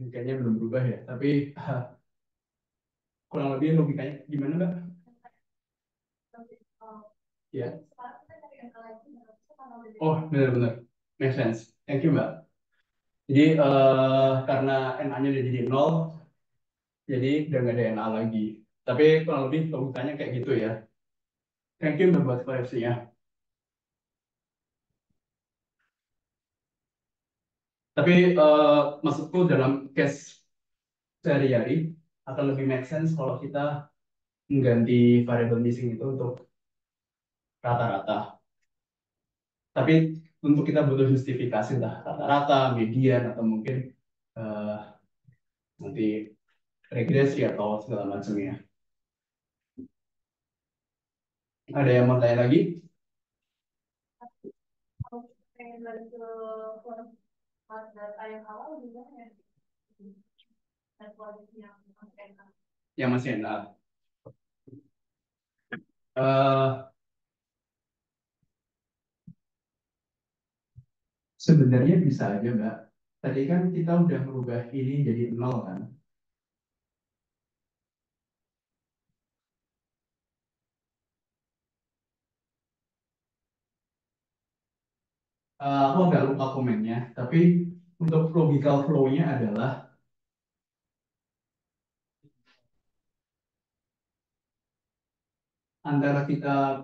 Kayaknya belum berubah ya, tapi kurang lebih logikanya gimana Mbak? Ya. Oh, benar-benar. Make sense. Thank you Mbak. Jadi karena NA-nya udah jadi 0, jadi udah nggak ada NA lagi. Tapi kurang lebih logikanya kayak gitu ya. Thank you Mbak buat klarifikasinya. Tapi maksudku dalam case sehari-hari akan lebih make sense kalau kita mengganti variable missing itu untuk rata-rata. Tapi untuk kita butuh justifikasi lah rata-rata, median atau mungkin eh, nanti regresi atau segala macamnya. Ada yang mau tanya lagi? Yang masih enak. Eh, Sebenarnya bisa aja Mbak. Tadi kan kita udah merubah ini jadi 0 kan. Aku agak lupa komennya, tapi untuk logical flow-nya adalah antara kita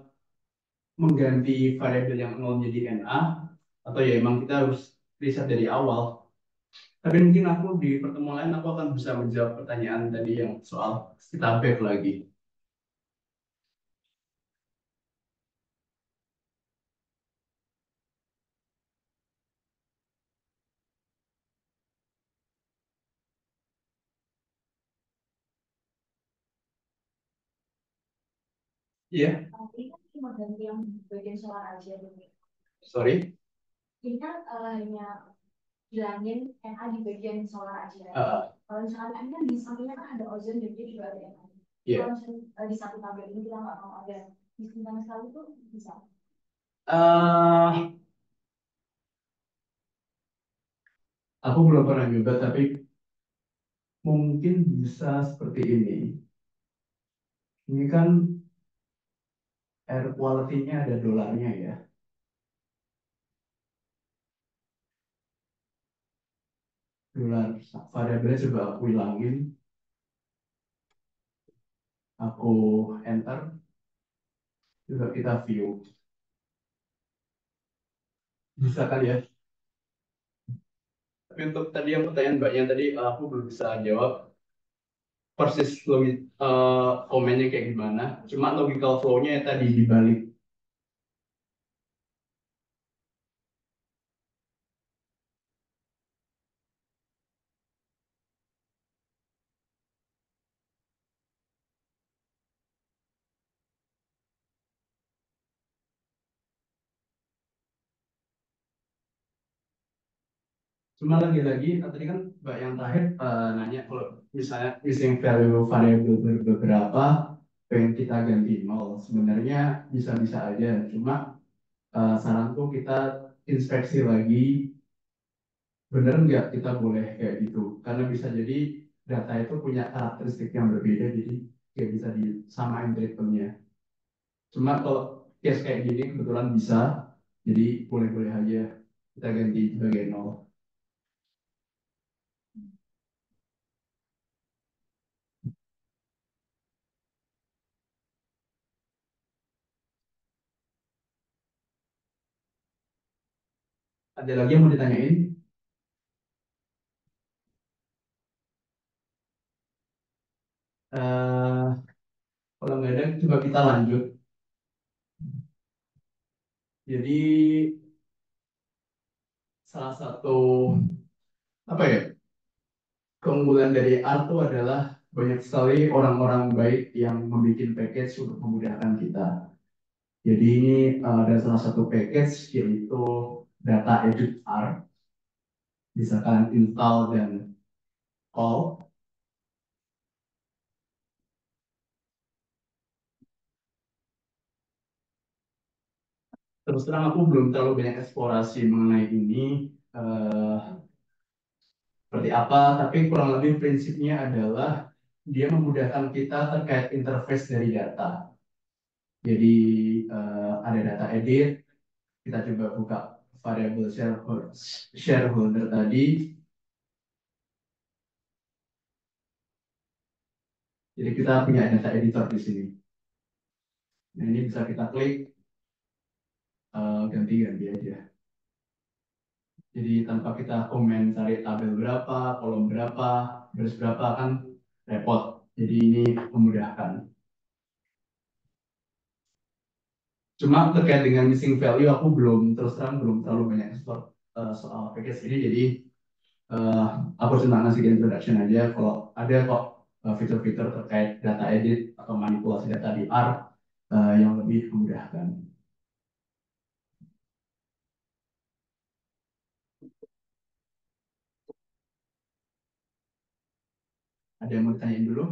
mengganti variabel yang 0 jadi NA, atau ya emang kita harus riset dari awal. Tapi mungkin aku di pertemuan lain aku akan bisa menjawab pertanyaan tadi yang soal kita back lagi. Iya, sorry. Uh, iya. Eh, aku belum pernah nyoba, tapi mungkin bisa seperti ini. Ini kan air quality-nya ada dolarnya ya. Dolar variabelnya coba aku hilangin. Aku enter. Coba kita view. Bisa kali ya. Tapi untuk tadi yang pertanyaan mbaknya tadi aku belum bisa jawab persis komennya kayak gimana. Cuma logical flow-nya ya tadi dibalik. Cuma lagi-lagi tadi kan Mbak yang terakhir nanya kalau misalnya missing value variable beberapa pengen kita ganti nol. Sebenarnya bisa-bisa aja. Cuma saranku kita inspeksi lagi bener nggak kita boleh kayak gitu. Karena bisa jadi data itu punya karakteristik yang berbeda jadi nggak bisa disamain treatmentnya. Cuma kalau case kayak gini kebetulan bisa, jadi boleh-boleh aja kita ganti sebagai nol. Ada lagi yang mau ditanyain? Eh, Kalau nggak ada, coba kita lanjut. Jadi salah satu apa ya keunggulan dari R itu adalah banyak sekali orang-orang baik yang membuat package untuk memudahkan kita. Jadi ini ada salah satu package yaitu data edit R, bisa kalian install dan call. Terus terang aku belum terlalu banyak eksplorasi mengenai ini seperti apa, tapi kurang lebih prinsipnya adalah dia memudahkan kita terkait interface dari data. Jadi ada data edit, kita coba buka variable shareholder tadi. Jadi kita punya data editor di sini. Nah ini bisa kita klik ganti-ganti aja. Jadi tanpa kita komen cari tabel berapa, kolom berapa, garis berapa kan repot. Jadi ini memudahkan. Cuma terkait dengan missing value aku belum terus terang belum terlalu banyak explore soal package ini. Jadi uh, aku cuma ngasih introduction aja. Kalau ada kok fitur-fitur terkait data edit atau manipulasi data di R yang lebih memudahkan. Ada yang mau ditanyain dulu?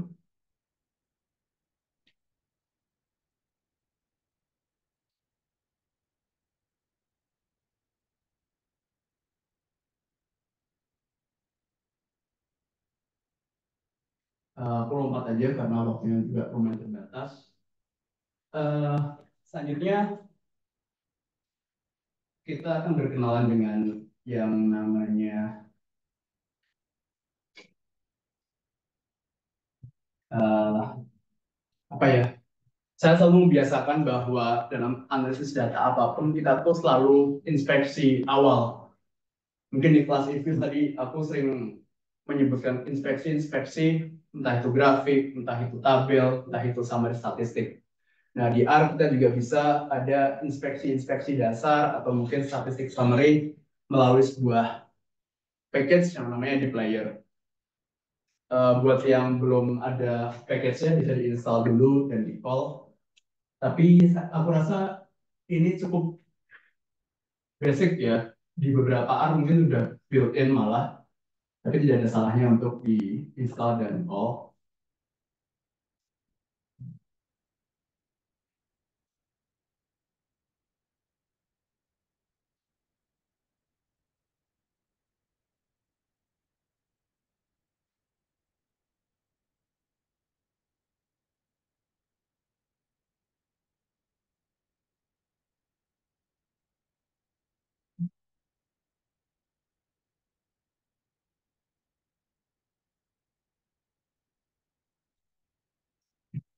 Aku lompat aja karena waktunya juga lumayan terbatas. Selanjutnya kita akan berkenalan dengan yang namanya uh, apa ya? Saya selalu membiasakan bahwa dalam analisis data apapun kita tuh selalu inspeksi awal. Mungkin di kelas review tadi aku sering menyebutkan inspeksi-inspeksi, entah itu grafik, entah itu tabel, entah itu summary statistik. Nah, di R kita juga bisa ada inspeksi-inspeksi dasar atau mungkin statistik summary melalui sebuah package yang namanya di player. Buat yang belum ada package-nya bisa diinstal dulu dan di-call. Tapi aku rasa ini cukup basic ya. Di beberapa R mungkin sudah built-in malah, tapi tidak ada salahnya untuk di-install dan call.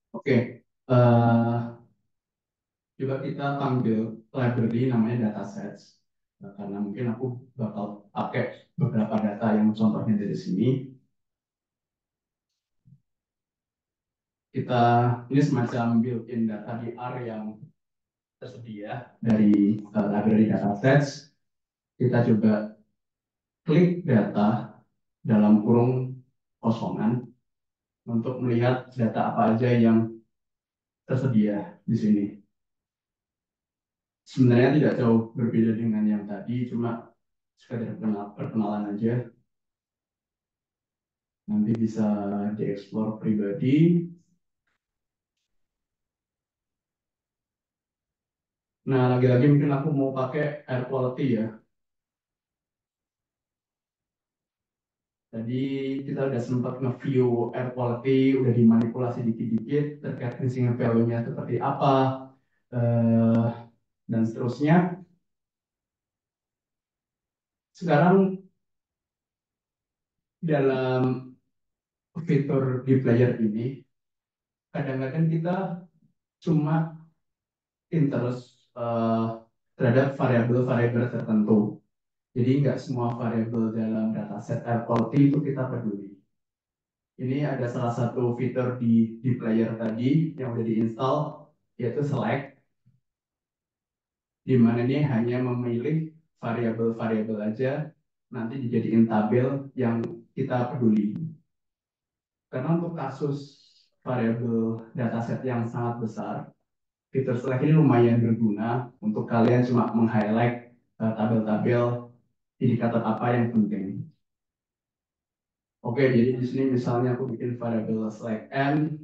Oke, coba kita panggil library namanya datasets. Karena mungkin aku bakal pakai beberapa data yang contohnya dari sini. Kita ini semacam built-in data di R yang tersedia dari library datasets. Kita coba klik data dalam kurung kosongan untuk melihat data apa aja yang tersedia di sini. Sebenarnya tidak jauh berbeda dengan yang tadi, cuma sekadar perkenalan aja. Nanti bisa dieksplor pribadi. Nah, lagi-lagi mungkin aku mau pakai air quality ya. Tadi kita udah sempat nge-view air quality, udah dimanipulasi dikit-dikit terkait missing value-nya seperti apa, eh, dan seterusnya. Sekarang dalam fitur di player ini, kadang-kadang kita cuma interest terhadap variabel-variabel tertentu. Jadi nggak semua variabel dalam dataset air quality itu kita peduli. Ini ada salah satu fitur di player tadi yang udah diinstal, yaitu select, di mana ini hanya memilih variabel-variabel aja, nanti dijadiin tabel yang kita peduli. Karena untuk kasus variabel dataset yang sangat besar, fitur select ini lumayan berguna untuk kalian cuma meng-highlight tabel-tabel indikator apa yang penting. Oke, jadi di sini misalnya aku bikin variabel select n,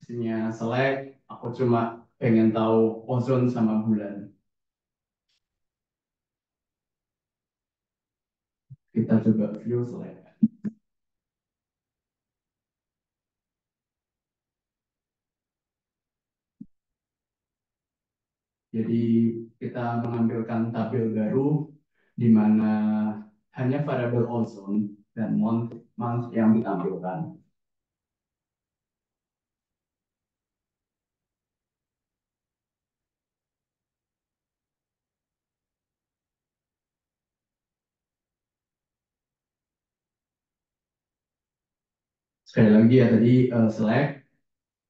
isinya select, aku cuma pengen tahu ozon sama bulan. Kita coba view select. Jadi kita mengambilkan tabel baru di mana hanya variabel ozon dan month yang ditampilkan. Sekali lagi ya tadi select,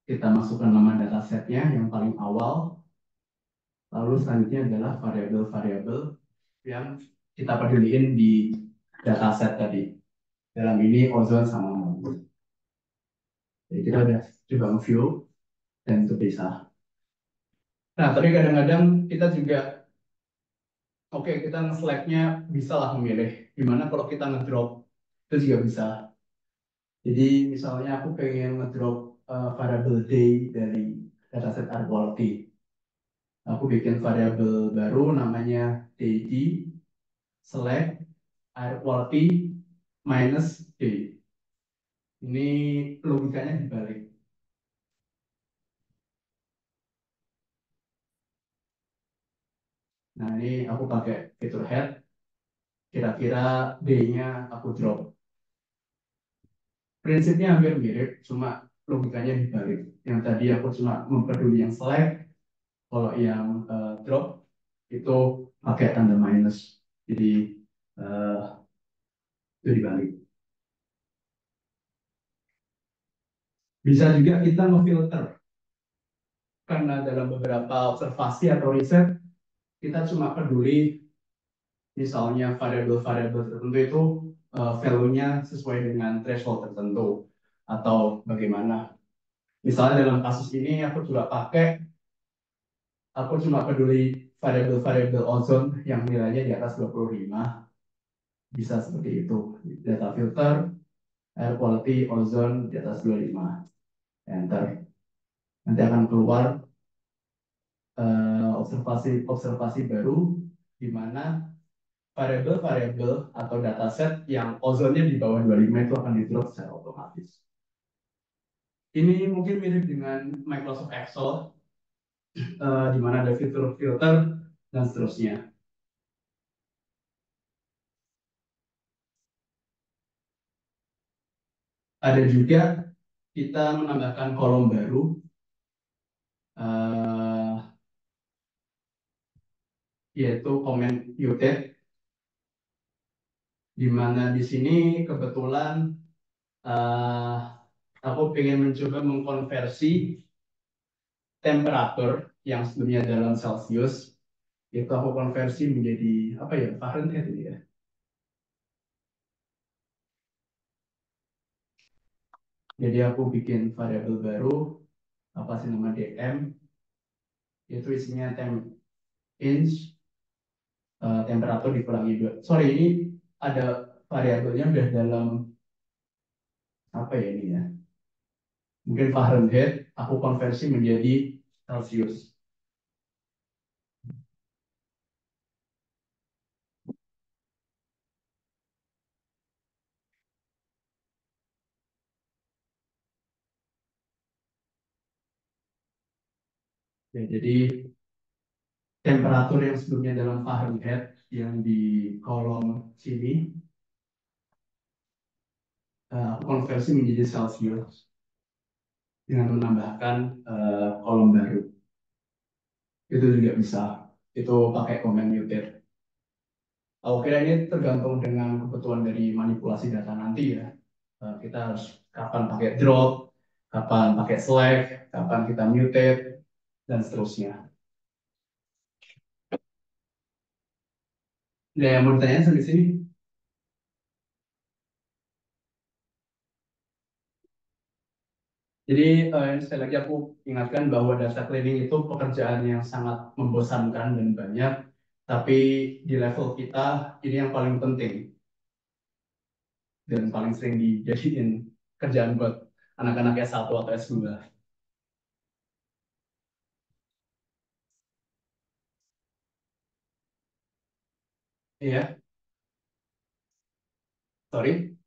kita masukkan nama datasetnya yang paling awal, lalu selanjutnya adalah variabel-variabel yang kita peduliin di dataset tadi. Dalam ini ozon sama mold. Jadi kita udah coba nge-view dan itu bisa. Nah, tapi kadang-kadang kita juga, oke, kita nge-select-nya bisa lah memilih. Gimana kalau kita ngedrop? Itu juga bisa. Jadi misalnya aku pengen ngedrop variable day dari dataset air quality. Aku bikin variabel baru namanya daily select air quality minus day. Ini logikanya dibalik. Nah, ini aku pakai fitur head. Kira-kira D-nya aku drop. Prinsipnya hampir mirip, cuma logikanya dibalik. Yang tadi aku cuma memperduli yang select, kalau yang drop itu pakai tanda minus. Jadi uh, itu dibalik. Bisa juga kita memfilter, karena dalam beberapa observasi atau riset, kita cuma peduli misalnya variabel-variabel tertentu itu value-nya sesuai dengan threshold tertentu atau bagaimana. Misalnya dalam kasus ini aku cuma peduli variabel-variabel ozon yang nilainya di atas 25, bisa seperti itu. Data filter, air quality, ozon di atas 25, enter. Nanti akan keluar observasi baru di mana variabel-variabel atau dataset yang ozonnya di bawah 25 itu akan di drop secara otomatis. Ini mungkin mirip dengan Microsoft Excel, di mana ada fitur filter dan seterusnya. Ada juga kita menambahkan kolom baru, uh, yaitu comment muted, di mana di sini kebetulan uh, aku ingin mencoba mengkonversi temperatur yang sebelumnya dalam Celsius, itu aku konversi menjadi apa ya, Fahrenheit ini ya. Jadi aku bikin variabel baru, apa sih nama DM, itu isinya temp inch, temperatur dikurangi dua. Sorry, ini ada variabelnya udah dalam apa ya ini ya? Mungkin Fahrenheit, aku konversi menjadi Celsius. Ya, jadi temperatur yang sebelumnya dalam Fahrenheit yang di kolom sini, aku konversi menjadi Celsius dengan menambahkan kolom baru. Itu juga bisa. Itu pakai command mutate. Aku kira ini tergantung dengan kebutuhan dari manipulasi data nanti ya. Kita harus kapan pakai drop, kapan pakai select, kapan kita mutate, dan seterusnya. Ada yang mau ditanya sampai sini? Jadi sekali lagi aku ingatkan bahwa data cleaning itu pekerjaan yang sangat membosankan dan banyak, tapi di level kita ini yang paling penting dan paling sering dijadiin kerjaan buat anak-anak S1 atau S2. Iya, sorry.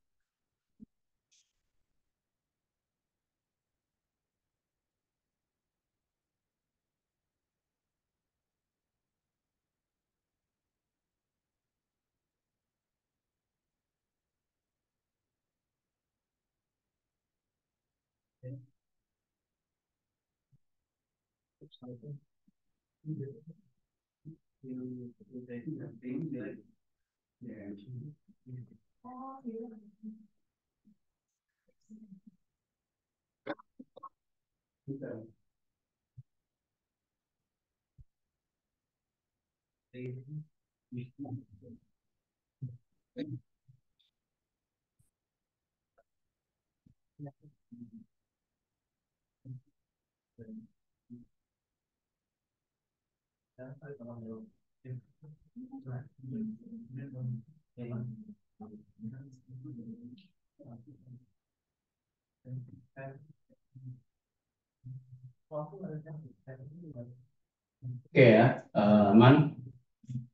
Oke ya, aman.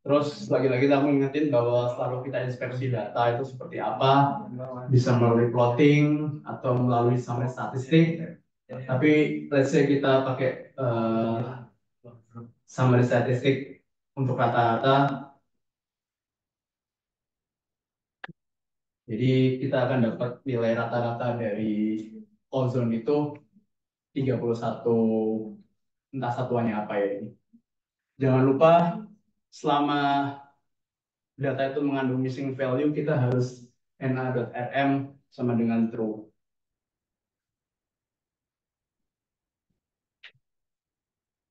Terus lagi-lagi aku ingetin bahwa selalu kita inspeksi data itu seperti apa, bisa melalui plotting atau melalui summary statistik. Tapi let's say kita pakai summary statistik untuk rata-rata, jadi kita akan dapat nilai rata-rata dari ozon itu 31, entah satuannya apa ya ini. Jangan lupa selama data itu mengandung missing value, kita harus na.rm sama dengan true.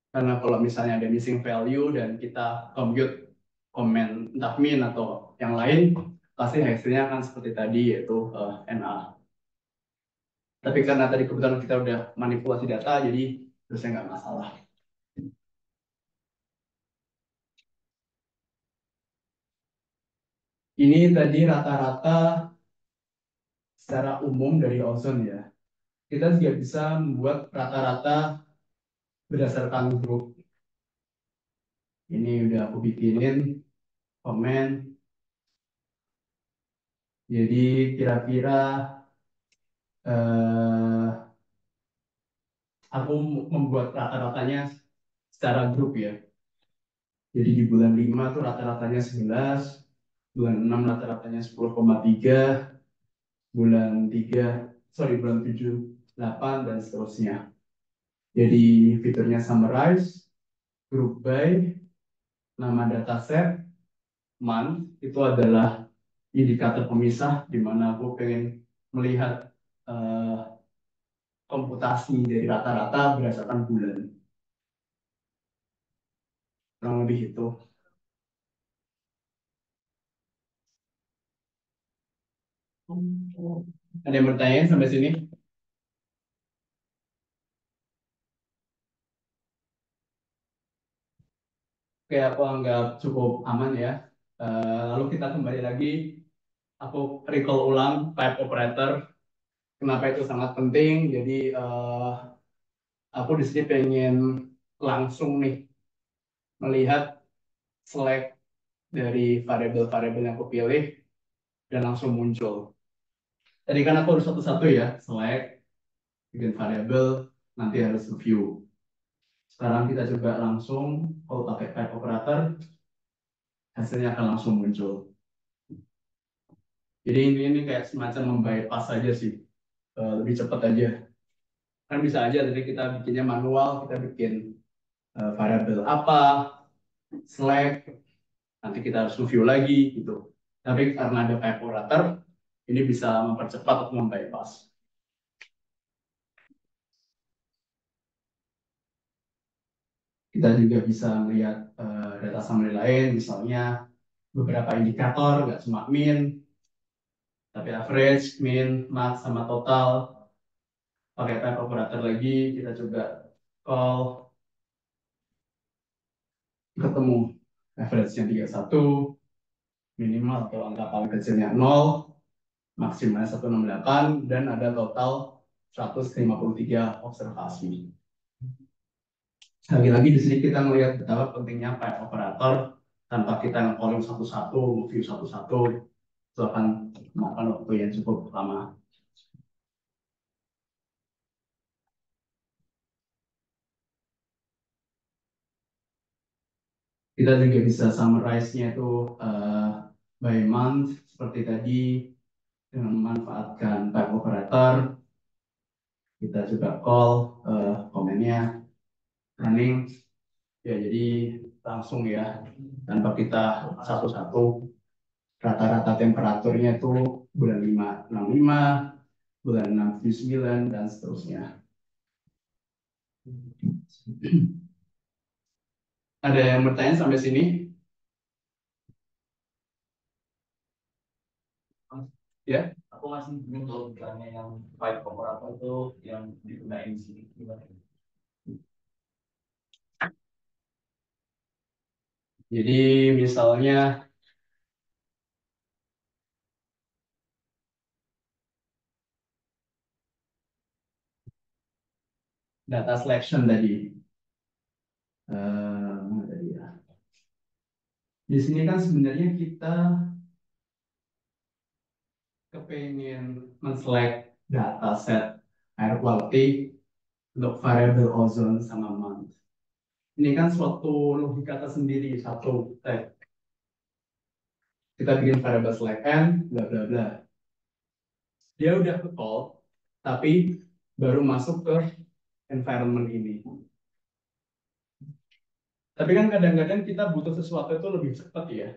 Karena kalau misalnya ada missing value dan kita compute comment entah min atau yang lain, pasti hasilnya akan seperti tadi yaitu NA. Tapi karena tadi kebetulan kita udah manipulasi data, jadi terusnya nggak masalah. Ini tadi rata-rata secara umum dari ozon ya. Kita juga bisa membuat rata-rata berdasarkan grup. Ini udah aku bikinin komen. Jadi kira-kira eh, aku membuat rata-ratanya secara grup ya. Jadi di bulan 5 tuh rata-ratanya 11, bulan 6 rata-ratanya 10,3, bulan 3, sorry bulan 7, 8 dan seterusnya. Jadi fiturnya summarize, group by, nama dataset, month itu adalah indikator pemisah di mana aku pengen melihat eh, komputasi dari rata-rata berdasarkan bulan. Kurang lebih itu. Ada yang bertanya sampai sini? Oke, aku anggap cukup aman ya. Lalu kita kembali lagi, aku recall ulang type operator. Kenapa itu sangat penting? Jadi aku di sini pengen langsung nih melihat select dari variabel-variabel yang aku pilih dan langsung muncul. Tadi kan aku harus satu-satu ya, select, bikin variabel, nanti harus review. Sekarang kita coba langsung, kalau pakai type operator, hasilnya akan langsung muncul. Jadi ini kayak semacam membypass aja sih, lebih cepat aja. Kan bisa aja tadi kita bikinnya manual, kita bikin variabel apa, select, nanti kita harus review lagi gitu. Tapi karena ada type operator, ini bisa mempercepat atau membypass. Kita juga bisa melihat data summary lain, misalnya beberapa indikator, nggak cuma min, tapi average, min, max, sama total. Pakai type operator lagi, kita coba call, ketemu average-nya 31, minimal atau angka paling kecilnya 0, maksimalnya 168, dan ada total 153 observasi. Lagi-lagi di sini kita melihat betapa pentingnya pipe operator tanpa kita nge-calling satu-satu, view satu-satu, itu akan memakan waktu yang cukup lama. Kita juga bisa summarize-nya itu by month, seperti tadi, dengan memanfaatkan pipe operator. Kita juga call komennya running. Ya, jadi langsung ya, tanpa kita satu-satu. Rata-rata temperaturnya itu bulan 5 65, bulan 6 79, dan seterusnya. Ada yang bertanya sampai sini? Ya, aku masih bingung kalau misalnya yang pipe operator itu yang digunain di sini gimana? Jadi misalnya data selection tadi. Tadi ya. Di sini kan sebenarnya kita kepengen men-select data set air quality untuk variable ozone sama month. Ini kan suatu logika tersendiri, satu tag. Kita bikin variable select n, bla bla bla. Dia udah ke call, tapi baru masuk ke environment ini. Tapi kan kadang-kadang kita butuh sesuatu itu lebih cepat ya.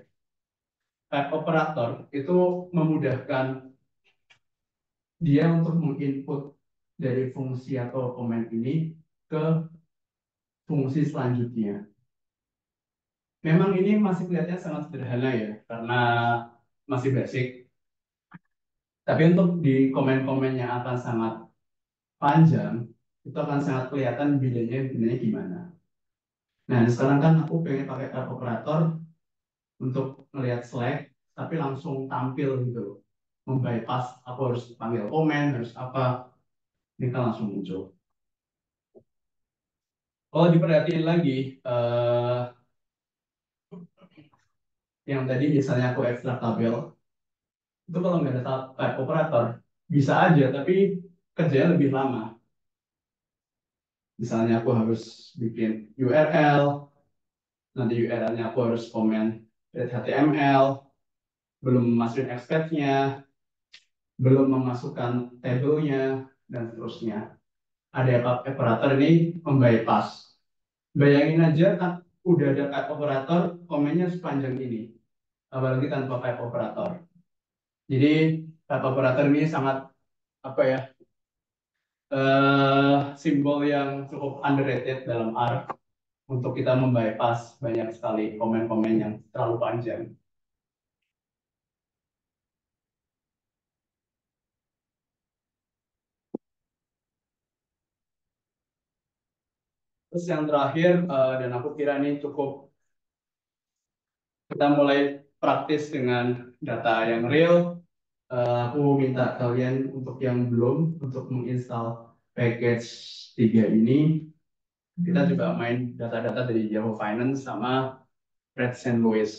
Type operator itu memudahkan dia untuk menginput dari fungsi atau komen ini ke fungsi selanjutnya. Memang ini masih kelihatannya sangat sederhana ya, karena masih basic. Tapi untuk di komen-komen yang akan sangat panjang, itu akan sangat kelihatan bedanya gimana. Nah, sekarang kan aku pengen pakai tab operator untuk melihat Slack, tapi langsung tampil gitu. Membypass, aku harus panggil komen, harus apa, ini kan langsung muncul. Kalau diperhatiin lagi, yang tadi misalnya aku ekstrak tabel, itu kalau nggak ada tab operator, bisa aja, tapi kerjanya lebih lama. Misalnya aku harus bikin URL, nanti URL-nya aku harus komen HTML, belum masukin extract-nya, belum memasukkan tabelnya, dan seterusnya. Ada operator ini membypass. Bayangin aja kan udah ada type operator, komennya sepanjang ini. Apalagi tanpa type operator. Jadi type operator ini sangat apa ya, simbol yang cukup underrated dalam R untuk kita membypass banyak sekali komen-komen yang terlalu panjang. Terus yang terakhir, dan aku kira ini cukup kita mulai praktis dengan data yang real. Aku minta kalian untuk yang belum untuk menginstal package 3 ini, kita juga main data-data dari Yahoo Finance sama Fred St. Louis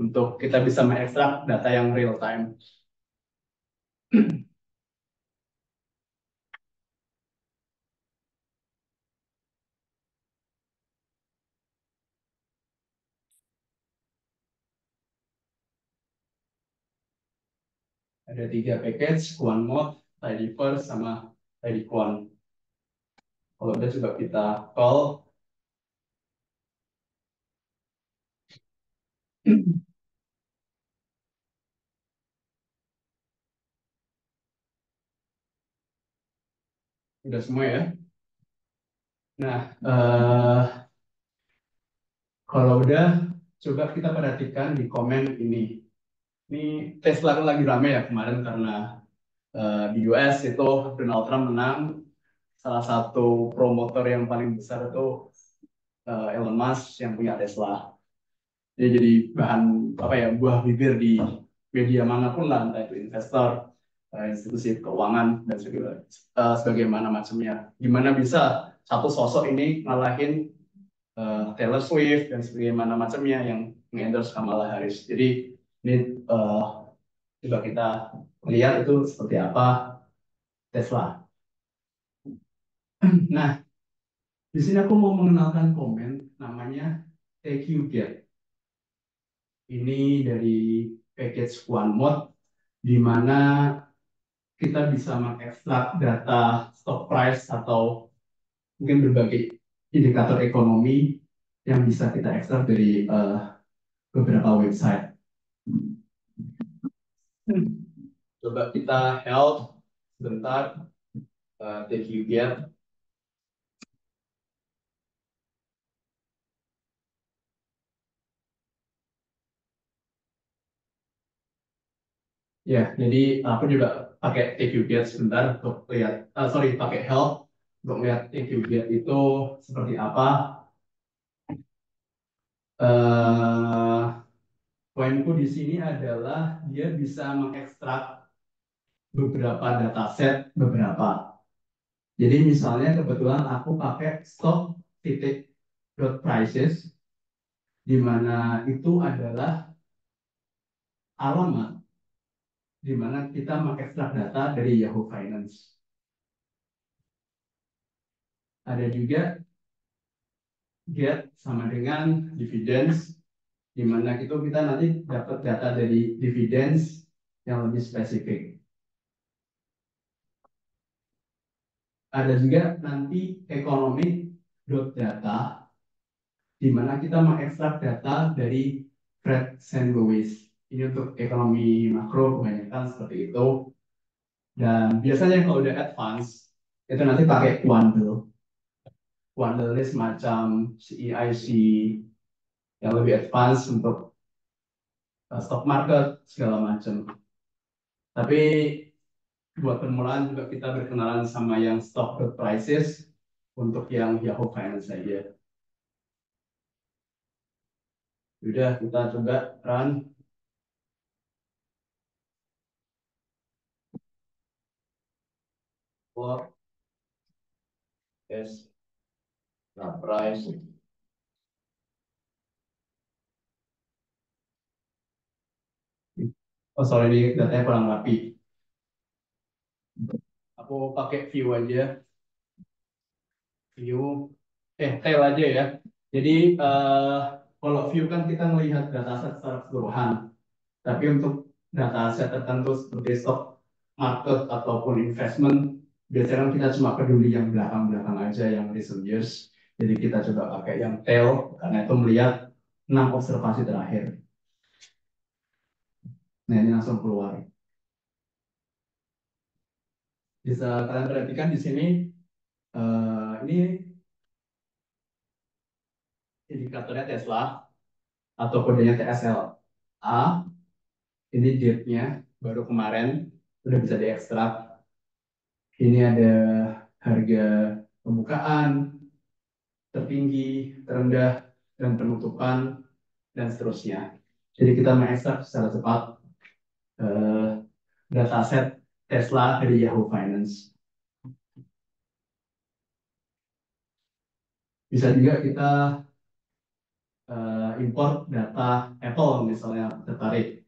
untuk kita bisa mengekstrak data yang real time. Ada 3 package, Quant Mode, Tidyverse, sama Tidyquant. Kalau udah coba kita call. Udah semua ya. Nah, kalau udah, coba kita perhatikan di komen ini. Ini Tesla kan lagi rame ya kemarin karena di US itu Donald Trump menang. Salah satu promotor yang paling besar itu Elon Musk yang punya Tesla. Dia jadi bahan apa ya, buah bibir di media manapun lah, entah itu investor, institusi keuangan dan sebagaimana macamnya. Gimana bisa satu sosok ini ngalahin Taylor Swift dan sebagaimana macamnya yang mengendorse Kamala Harris. Jadi ini coba kita lihat itu seperti apa Tesla. Nah, di sini aku mau mengenalkan komen namanya TQGet. Ini dari package OneMode di mana kita bisa mengekstrak data stock price atau mungkin berbagai indikator ekonomi yang bisa kita ekstrak dari beberapa website. Coba kita help sebentar, TQGet. Ya, jadi aku juga pakai TQGet sebentar untuk lihat, sorry, pakai help untuk lihat TQGet itu seperti apa. Eh, Poinku di sini adalah dia bisa mengekstrak beberapa dataset, beberapa. Jadi misalnya kebetulan aku pakai stock titik dot prices, di mana itu adalah alamat di mana kita mengekstrak data dari Yahoo Finance. Ada juga get sama dengan dividends, di mana itu kita nanti dapat data dari dividends yang lebih spesifik. Ada juga nanti economic data, di mana kita mengekstrak data dari Fred St. Louis. Ini untuk ekonomi makro kebanyakan seperti itu. Dan biasanya kalau udah advance, itu nanti pakai Quandl. Quandl ini semacam CEIC yang lebih advance untuk stock market, segala macam. Tapi buat permulaan juga kita berkenalan sama yang stock prices untuk yang Yahoo Finance saja. Udah, kita coba run. For yes, price. Oh sorry, ini datanya kurang rapi. Aku pakai view aja. View, tail aja ya. Jadi kalau view kan kita melihat dataset secara keseluruhan. Tapi untuk dataset tertentu seperti stock market ataupun investment, biasanya kan kita cuma peduli yang belakang-belakang aja, yang recent years. Jadi kita coba pakai yang tail, karena itu melihat 6 observasi terakhir. Nah ini langsung keluar. Bisa kalian perhatikan di sini, ini indikatornya Tesla atau kodenya TSLA. Ini date-nya baru kemarin udah bisa diekstrak. Ini ada harga pembukaan, tertinggi, terendah, dan penutupan, dan seterusnya. Jadi kita mengekstrak secara cepat eh, dataset Tesla dari Yahoo Finance. Bisa juga kita import data Apple misalnya tertarik,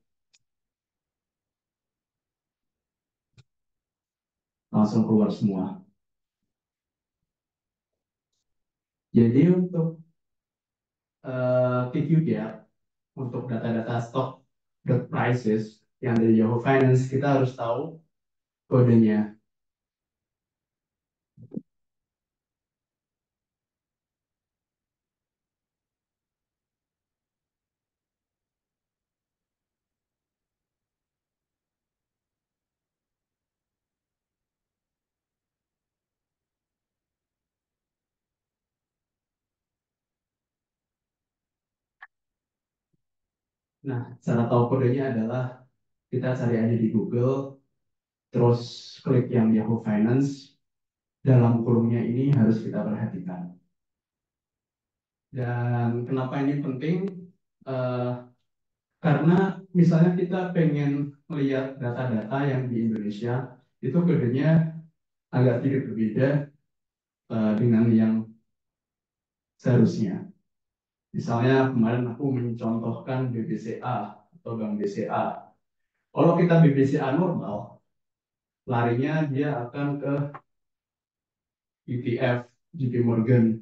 langsung keluar semua. Jadi untuk TQGap, untuk data-data stock dot prices yang dari Yahoo Finance, kita harus tahu kodenya. Nah, cara tahu kodenya adalah kita cari aja di Google, terus klik yang Yahoo Finance, dalam kurungnya ini harus kita perhatikan. Dan kenapa ini penting? Eh, karena misalnya kita pengen melihat data-data yang di Indonesia, itu kodenya agak sedikit berbeda dengan yang seharusnya. Misalnya kemarin aku mencontohkan BBCA atau Bank BCA. Kalau kita BBCA normal, larinya dia akan ke ETF, JP Morgan,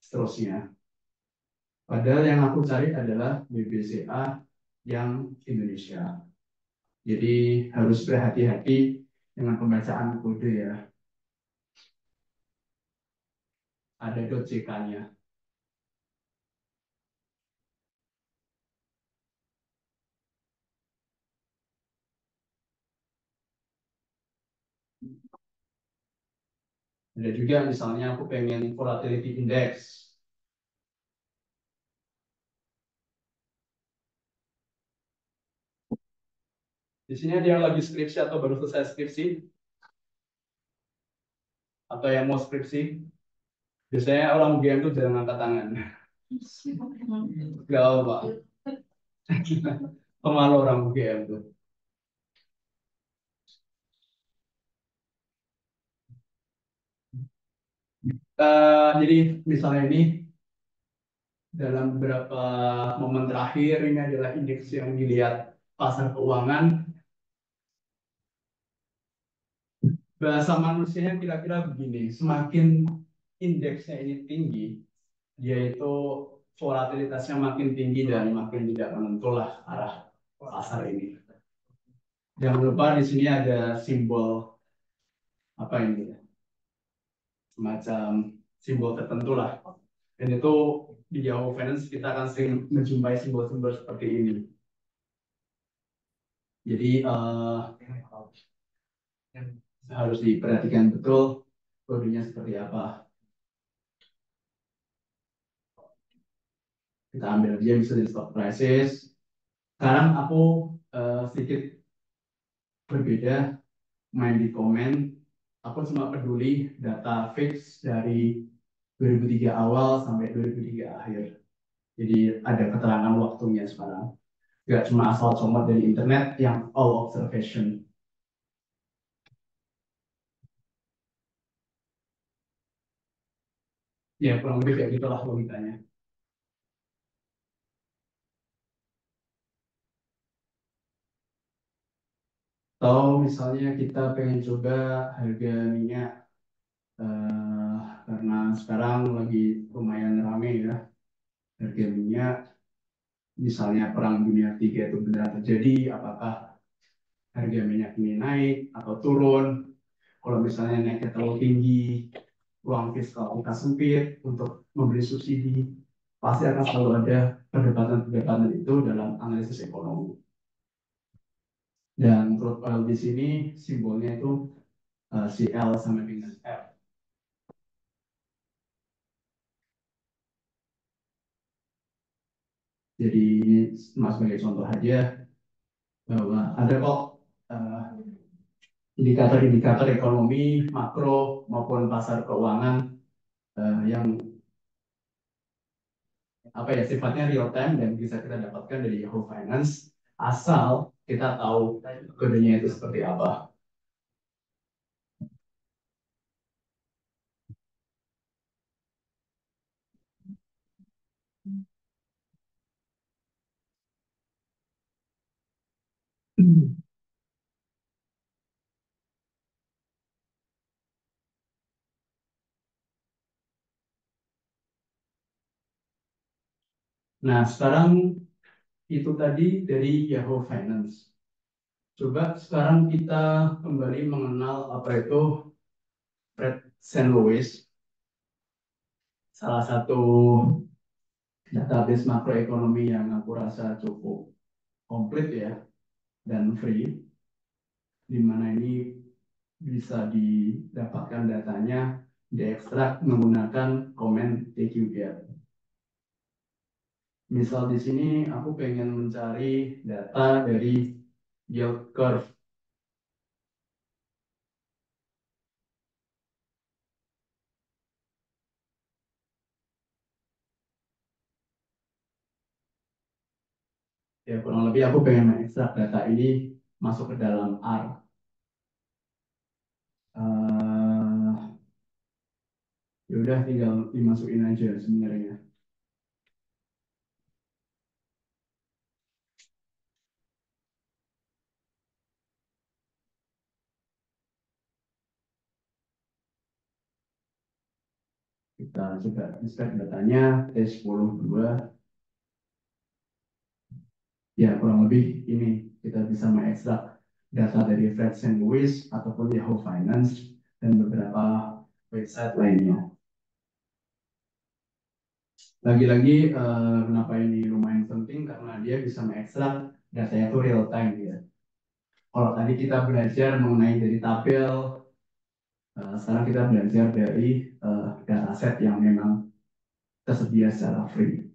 seterusnya. Padahal yang aku cari adalah BBCA yang Indonesia. Jadi harus berhati-hati dengan pembacaan kode ya. Ada .ck-nya. Ada juga misalnya aku pengen volatility index. Di sini ada yang lagi skripsi atau baru selesai skripsi, atau yang mau skripsi. Biasanya orang UGM tuh jarang angkat tangan. Gak apa. Pemalu orang UGM tuh. Jadi misalnya ini dalam beberapa momen terakhir ini adalah indeks yang dilihat pasar keuangan. Bahasa manusianya kira-kira begini, semakin indeksnya ini tinggi, dia itu volatilitasnya makin tinggi dan makin tidak menentulah arah pasar ini. Jangan lupa di sini ada simbol apa ini, semacam simbol tertentu lah. Dan itu di Yahoo Finance kita akan sering menjumpai simbol-simbol seperti ini. Jadi harus diperhatikan betul kodenya seperti apa. Kita ambil dia bisa di stock prices. Sekarang aku sedikit berbeda main di komen. Aku cuma peduli data fix dari 2003 awal sampai 2003 akhir. Jadi ada keterangan waktunya sekarang. Gak cuma asal comot dari internet yang all observation. Ya kurang lebih kayak gitulah logikanya. Atau misalnya kita pengen coba harga minyak eh, karena sekarang lagi lumayan rame ya harga minyak. Misalnya perang dunia tiga itu benar terjadi, apakah harga minyak ini naik atau turun? Kalau misalnya naiknya terlalu tinggi, ruang fiskal kita sempit untuk memberi subsidi, pasti akan selalu ada perdebatan-perdebatan itu dalam analisis ekonomi. Dan crude oil di sini simbolnya itu CL sama dengan F. Jadi ini sebagai contoh aja bahwa ada kok indikator-indikator ekonomi makro maupun pasar keuangan yang apa ya sifatnya real time dan bisa kita dapatkan dari Yahoo Finance asal kita tahu kodenya itu seperti apa. Nah, sekarang itu tadi dari Yahoo Finance. Coba sekarang kita kembali mengenal apa itu Fred St. Louis, salah satu database makroekonomi yang aku rasa cukup komplit ya dan free, di mana ini bisa didapatkan datanya diekstrak menggunakan komen TQGet. Misal di sini aku pengen mencari data dari yield curve. Ya kurang lebih aku pengen mengekstrak data ini masuk ke dalam R. Ya udah tinggal dimasukin aja sebenarnya. Kita coba inspect datanya T10.2. Ya kurang lebih ini kita bisa mengekstrak data dari Fred St. Louis ataupun Yahoo Finance dan beberapa website lainnya. Lagi-lagi kenapa ini lumayan penting karena dia bisa mengekstrak data itu real time ya. Kalau tadi kita belajar mengenai dari tabel, sekarang kita belajar dari dataset yang memang tersedia secara free.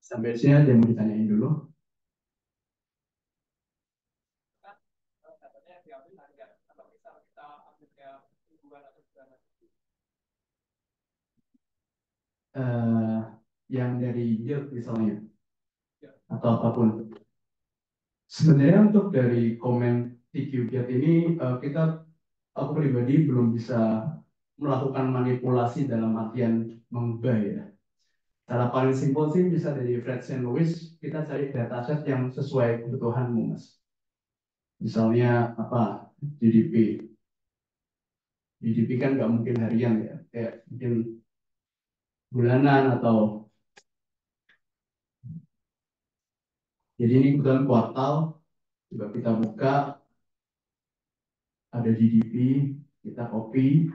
Sampai sini ada yang mau ditanyain dulu. Eh, yang dari yield misalnya atau apapun. Sebenarnya untuk dari komen TQGet ini aku pribadi belum bisa melakukan manipulasi dalam artian mengubah ya. Cara paling simpel sih bisa dari Fred St. Louis, kita cari dataset yang sesuai kebutuhanmu, Mas. Misalnya apa? GDP. GDP kan nggak mungkin harian ya, kayak mungkin bulanan atau jadi ini kebetulan kuartal. Coba kita buka, ada GDP, kita copy,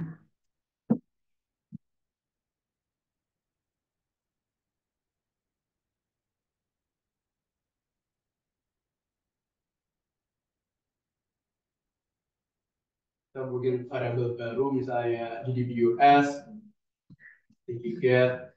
kita bikin variabel baru, misalnya GDP US, tiket,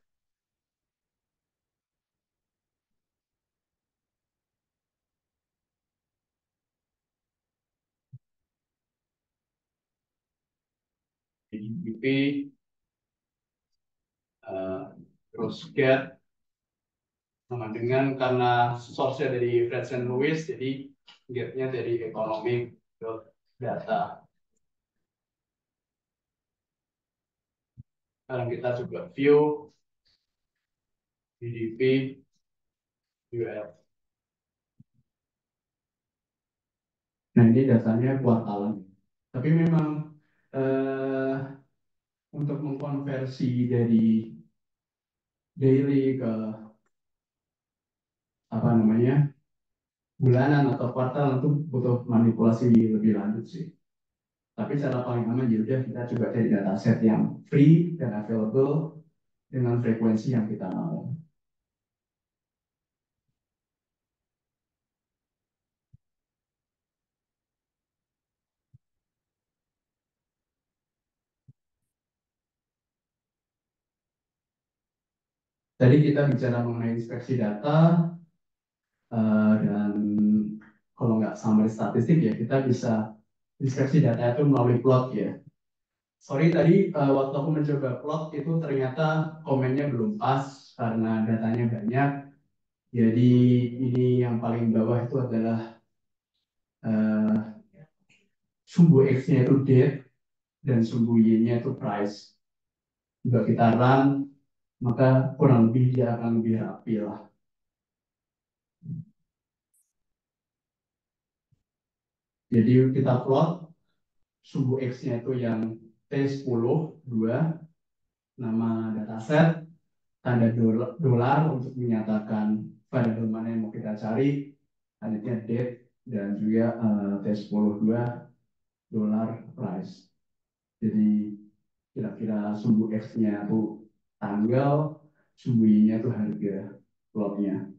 GDP, terus get, sama dengan karena source-nya dari Fred St. Louis, jadi get-nya dari economic data. Sekarang kita coba view GDP US. Nah ini datanya kuartalan. Tapi memang eh, untuk mengkonversi dari daily ke apa namanya bulanan atau kuartal itu butuh manipulasi lebih lanjut sih. Tapi cara paling aman ya udah kita coba cari dataset yang free dan available dengan frekuensi yang kita mau. Tadi kita bicara mengenai inspeksi data, dan kalau nggak summary statistik ya kita bisa inspeksi data itu melalui plot ya. Sorry tadi waktu aku mencoba plot itu ternyata komennya belum pas karena datanya banyak. Jadi ini yang paling bawah itu adalah uh, sumbu X-nya itu date dan sumbu Y-nya itu price. Jika kita run, maka kurang lebih dia akan lebih rapi lah. Jadi kita plot sumbu X-nya itu yang T10, 2, nama dataset, tanda dolar untuk menyatakan variabel mana yang mau kita cari, selanjutnya date, dan juga T10, 2, dolar price. Jadi kira-kira sumbu X-nya itu tanggal, sumbu Y-nya itu harga plotnya.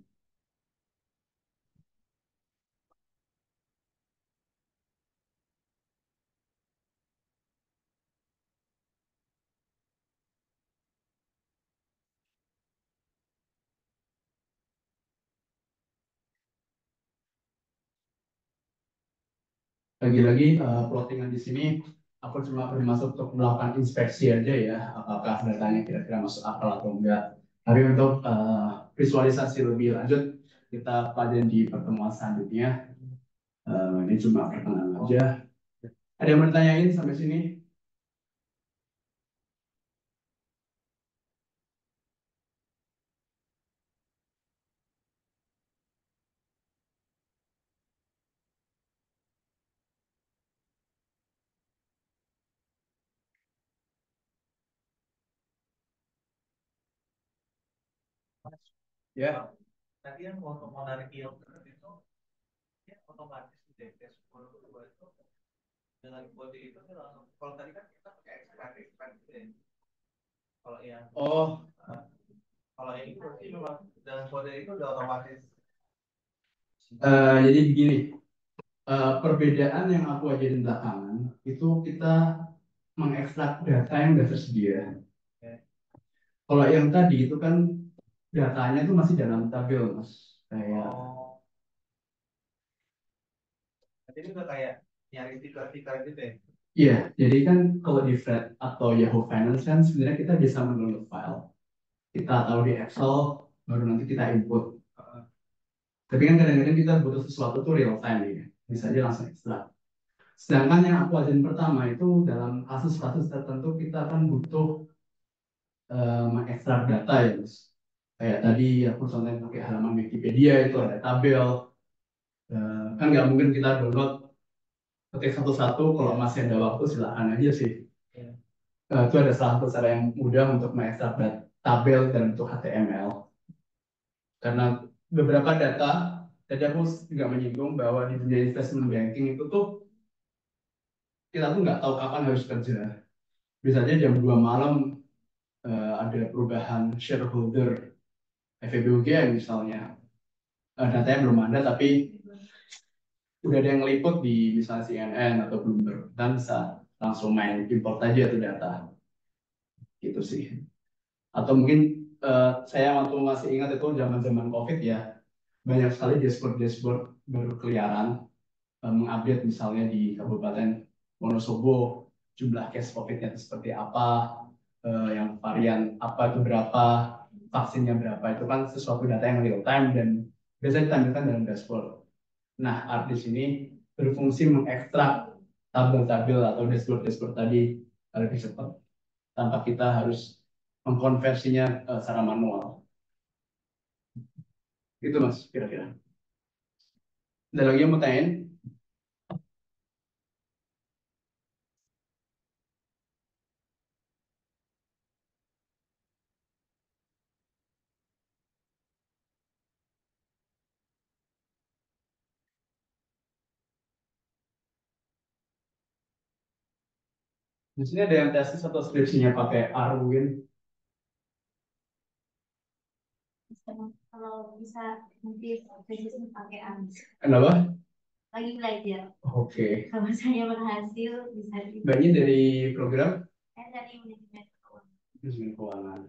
Lagi-lagi plottingan di sini aku cuma bermaksud untuk melakukan inspeksi aja ya, apakah datanya kira-kira masuk akal atau enggak. Tapi untuk visualisasi lebih lanjut kita pelajari di pertemuan selanjutnya. Ini cuma perkenalan aja. Ada yang mau ditanyain sampai sini? Ya. Tadi yang untuk menarik yield itu dia otomatis di DT 10 itu dengan kode itu langsung. Kalau tadi kan kita pakai expand gitu ya. Kalau yang kalau yang itu sih memang dengan kode itu udah otomatis. Jadi begini, perbedaan yang aku ajarin belakangan itu kita mengekstrak data yang sudah tersedia. Kalau yang tadi itu kan datanya itu masih dalam tabel, Mas. Kayak Jadi itu kayak nyari stiker-stiker gitu ya? Iya, jadi kan kalau di Fred atau Yahoo Finance kan sebenarnya kita bisa mendownload file. Kita taruh di Excel, baru nanti kita input. Tapi kan kadang-kadang kita butuh sesuatu tuh real time ya, bisa aja langsung ekstrak. Sedangkan yang aku ajarin pertama itu dalam kasus-kasus tertentu kita kan butuh mengekstrak data ya, Mas. Kayak tadi aku contohnya pakai halaman Wikipedia itu ada tabel. Kan nggak mungkin kita download ketik satu-satu, kalau masih ada waktu silahkan aja sih. Itu ada salah satu cara yang mudah untuk mengekstrak tabel dalam bentuk HTML. Karena beberapa data, tadi aku juga menyinggung bahwa di dunia investment banking itu tuh kita tuh nggak tahu kapan harus kerja. Bisa aja jam 2 malam ada perubahan shareholder FEBUGN misalnya. Datanya belum ada tapi udah ada yang ngeliput di misalnya CNN atau Bloomberg, dan bisa langsung main import aja tuh data gitu sih. Atau mungkin saya waktu masih ingat itu zaman-zaman COVID ya, banyak sekali dashboard-dashboard baru keliaran mengupdate misalnya di Kabupaten Wonosobo jumlah case COVID-nya itu seperti apa, yang varian apa itu berapa, vaksinnya berapa, itu kan sesuatu data yang real time dan biasanya ditampilkan dalam dashboard. Nah, art di sini berfungsi mengekstrak tabel-tabel atau dashboard-dashboard tadi lebih cepat tanpa kita harus mengkonversinya secara manual. Itu Mas, kira-kira. Ada lagi yang mau tanyain? Di sini ada yang tesis atau skripsinya pakai R mungkin. Kalau bisa nanti tesisnya pakai R. Kenapa? Lagi belajar. Oke. Kalau saya berhasil bisa. Banyak dari program? Dari manajemen keuangan. Manajemen keuangan.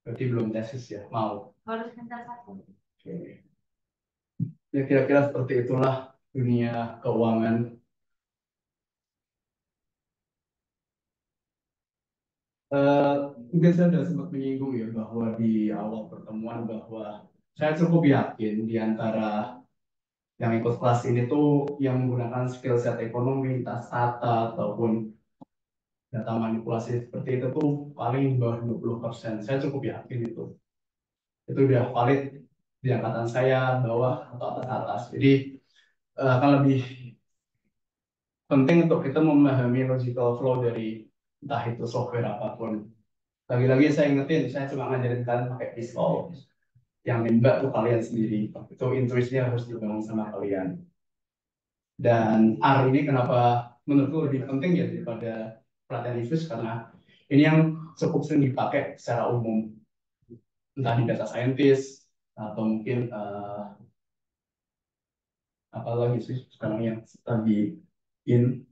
Berarti belum tesis ya, mau. Harus semester satu. Oke. Ya kira-kira seperti itulah dunia keuangan. Eh, Mungkin saya sudah sempat menyinggung ya bahwa di awal pertemuan bahwa saya cukup yakin di antara yang ikut kelas ini tuh yang menggunakan skill set ekonomi, entah data ataupun data manipulasi seperti itu tuh paling di bawah 20%. Saya cukup yakin itu. Itu udah valid di angkatan saya, bawah atau atas atas. Jadi akan lebih penting untuk kita memahami logical flow dari entah itu software apapun. Lagi-lagi saya ingetin, saya cuma ngajarin kalian pakai pistol. Yang nembak tuh kalian sendiri. Itu intuisinya harus dibangun sama kalian. Dan R ini kenapa menurutku lebih penting ya daripada pelatihan infus karena ini yang cukup sering dipakai secara umum. Entah di data scientist atau mungkin apa lagi sih sekarang yang lagi in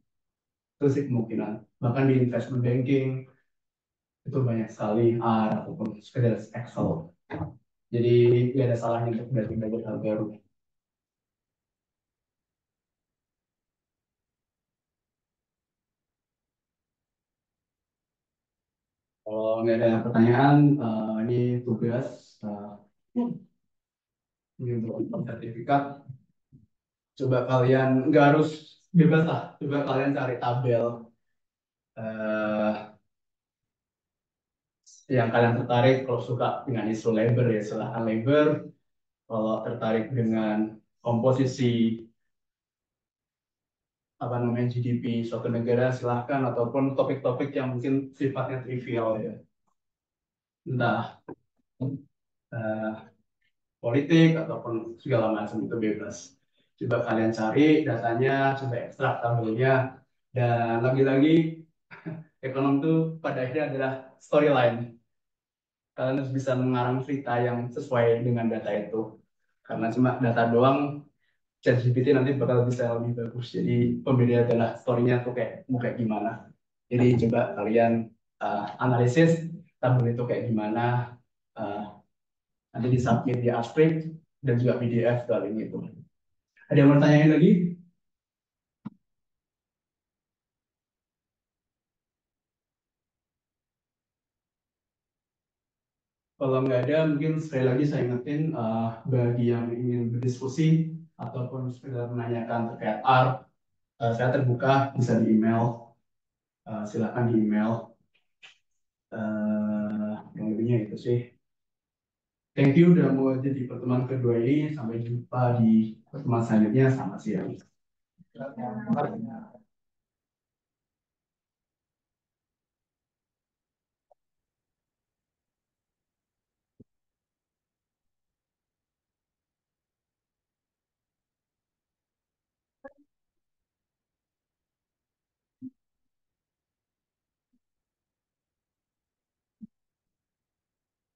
itu sih kemungkinan. Bahkan di investment banking itu banyak sekali R ataupun sekedar Excel. Jadi nggak ada salahnya untuk belajar hal baru. Kalau nggak ada pertanyaan, ini tugas ini untuk sertifikat. Coba kalian nggak harus bebas lah. Coba kalian cari tabel eh, yang kalian tertarik. Kalau suka dengan isu labor ya silahkan labor. Kalau tertarik dengan komposisi apa namanya GDP suatu negara silahkan ataupun topik-topik yang mungkin sifatnya trivial ya. Entah eh, politik ataupun segala macam itu bebas. Coba kalian cari datanya, coba ekstrak tabelnya, dan lagi-lagi ekonom itu pada akhirnya adalah storyline. Kalian harus bisa mengarang cerita yang sesuai dengan data itu. Karena cuma data doang, ChatGPT nanti bakal bisa lebih bagus. Jadi pembeda adalah story-nya tuh kayak mau kayak gimana. Jadi coba kalian analisis tabel itu kayak gimana, uh, nanti disubmit di Asprey dan juga PDF kali itu. Ada yang mau tanyain lagi? Kalau nggak ada, mungkin sekali lagi saya ingetin bagi yang ingin berdiskusi ataupun sekedar menanyakan terkait R, saya terbuka bisa di email. Silakan di email. Yang lebihnya itu sih. Thank you udah mau jadi pertemuan kedua ini. Sampai jumpa di pertemuan selanjutnya. Selamat siang.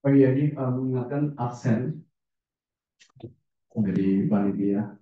Oh iya, ini mengingatkan absen dari panitia.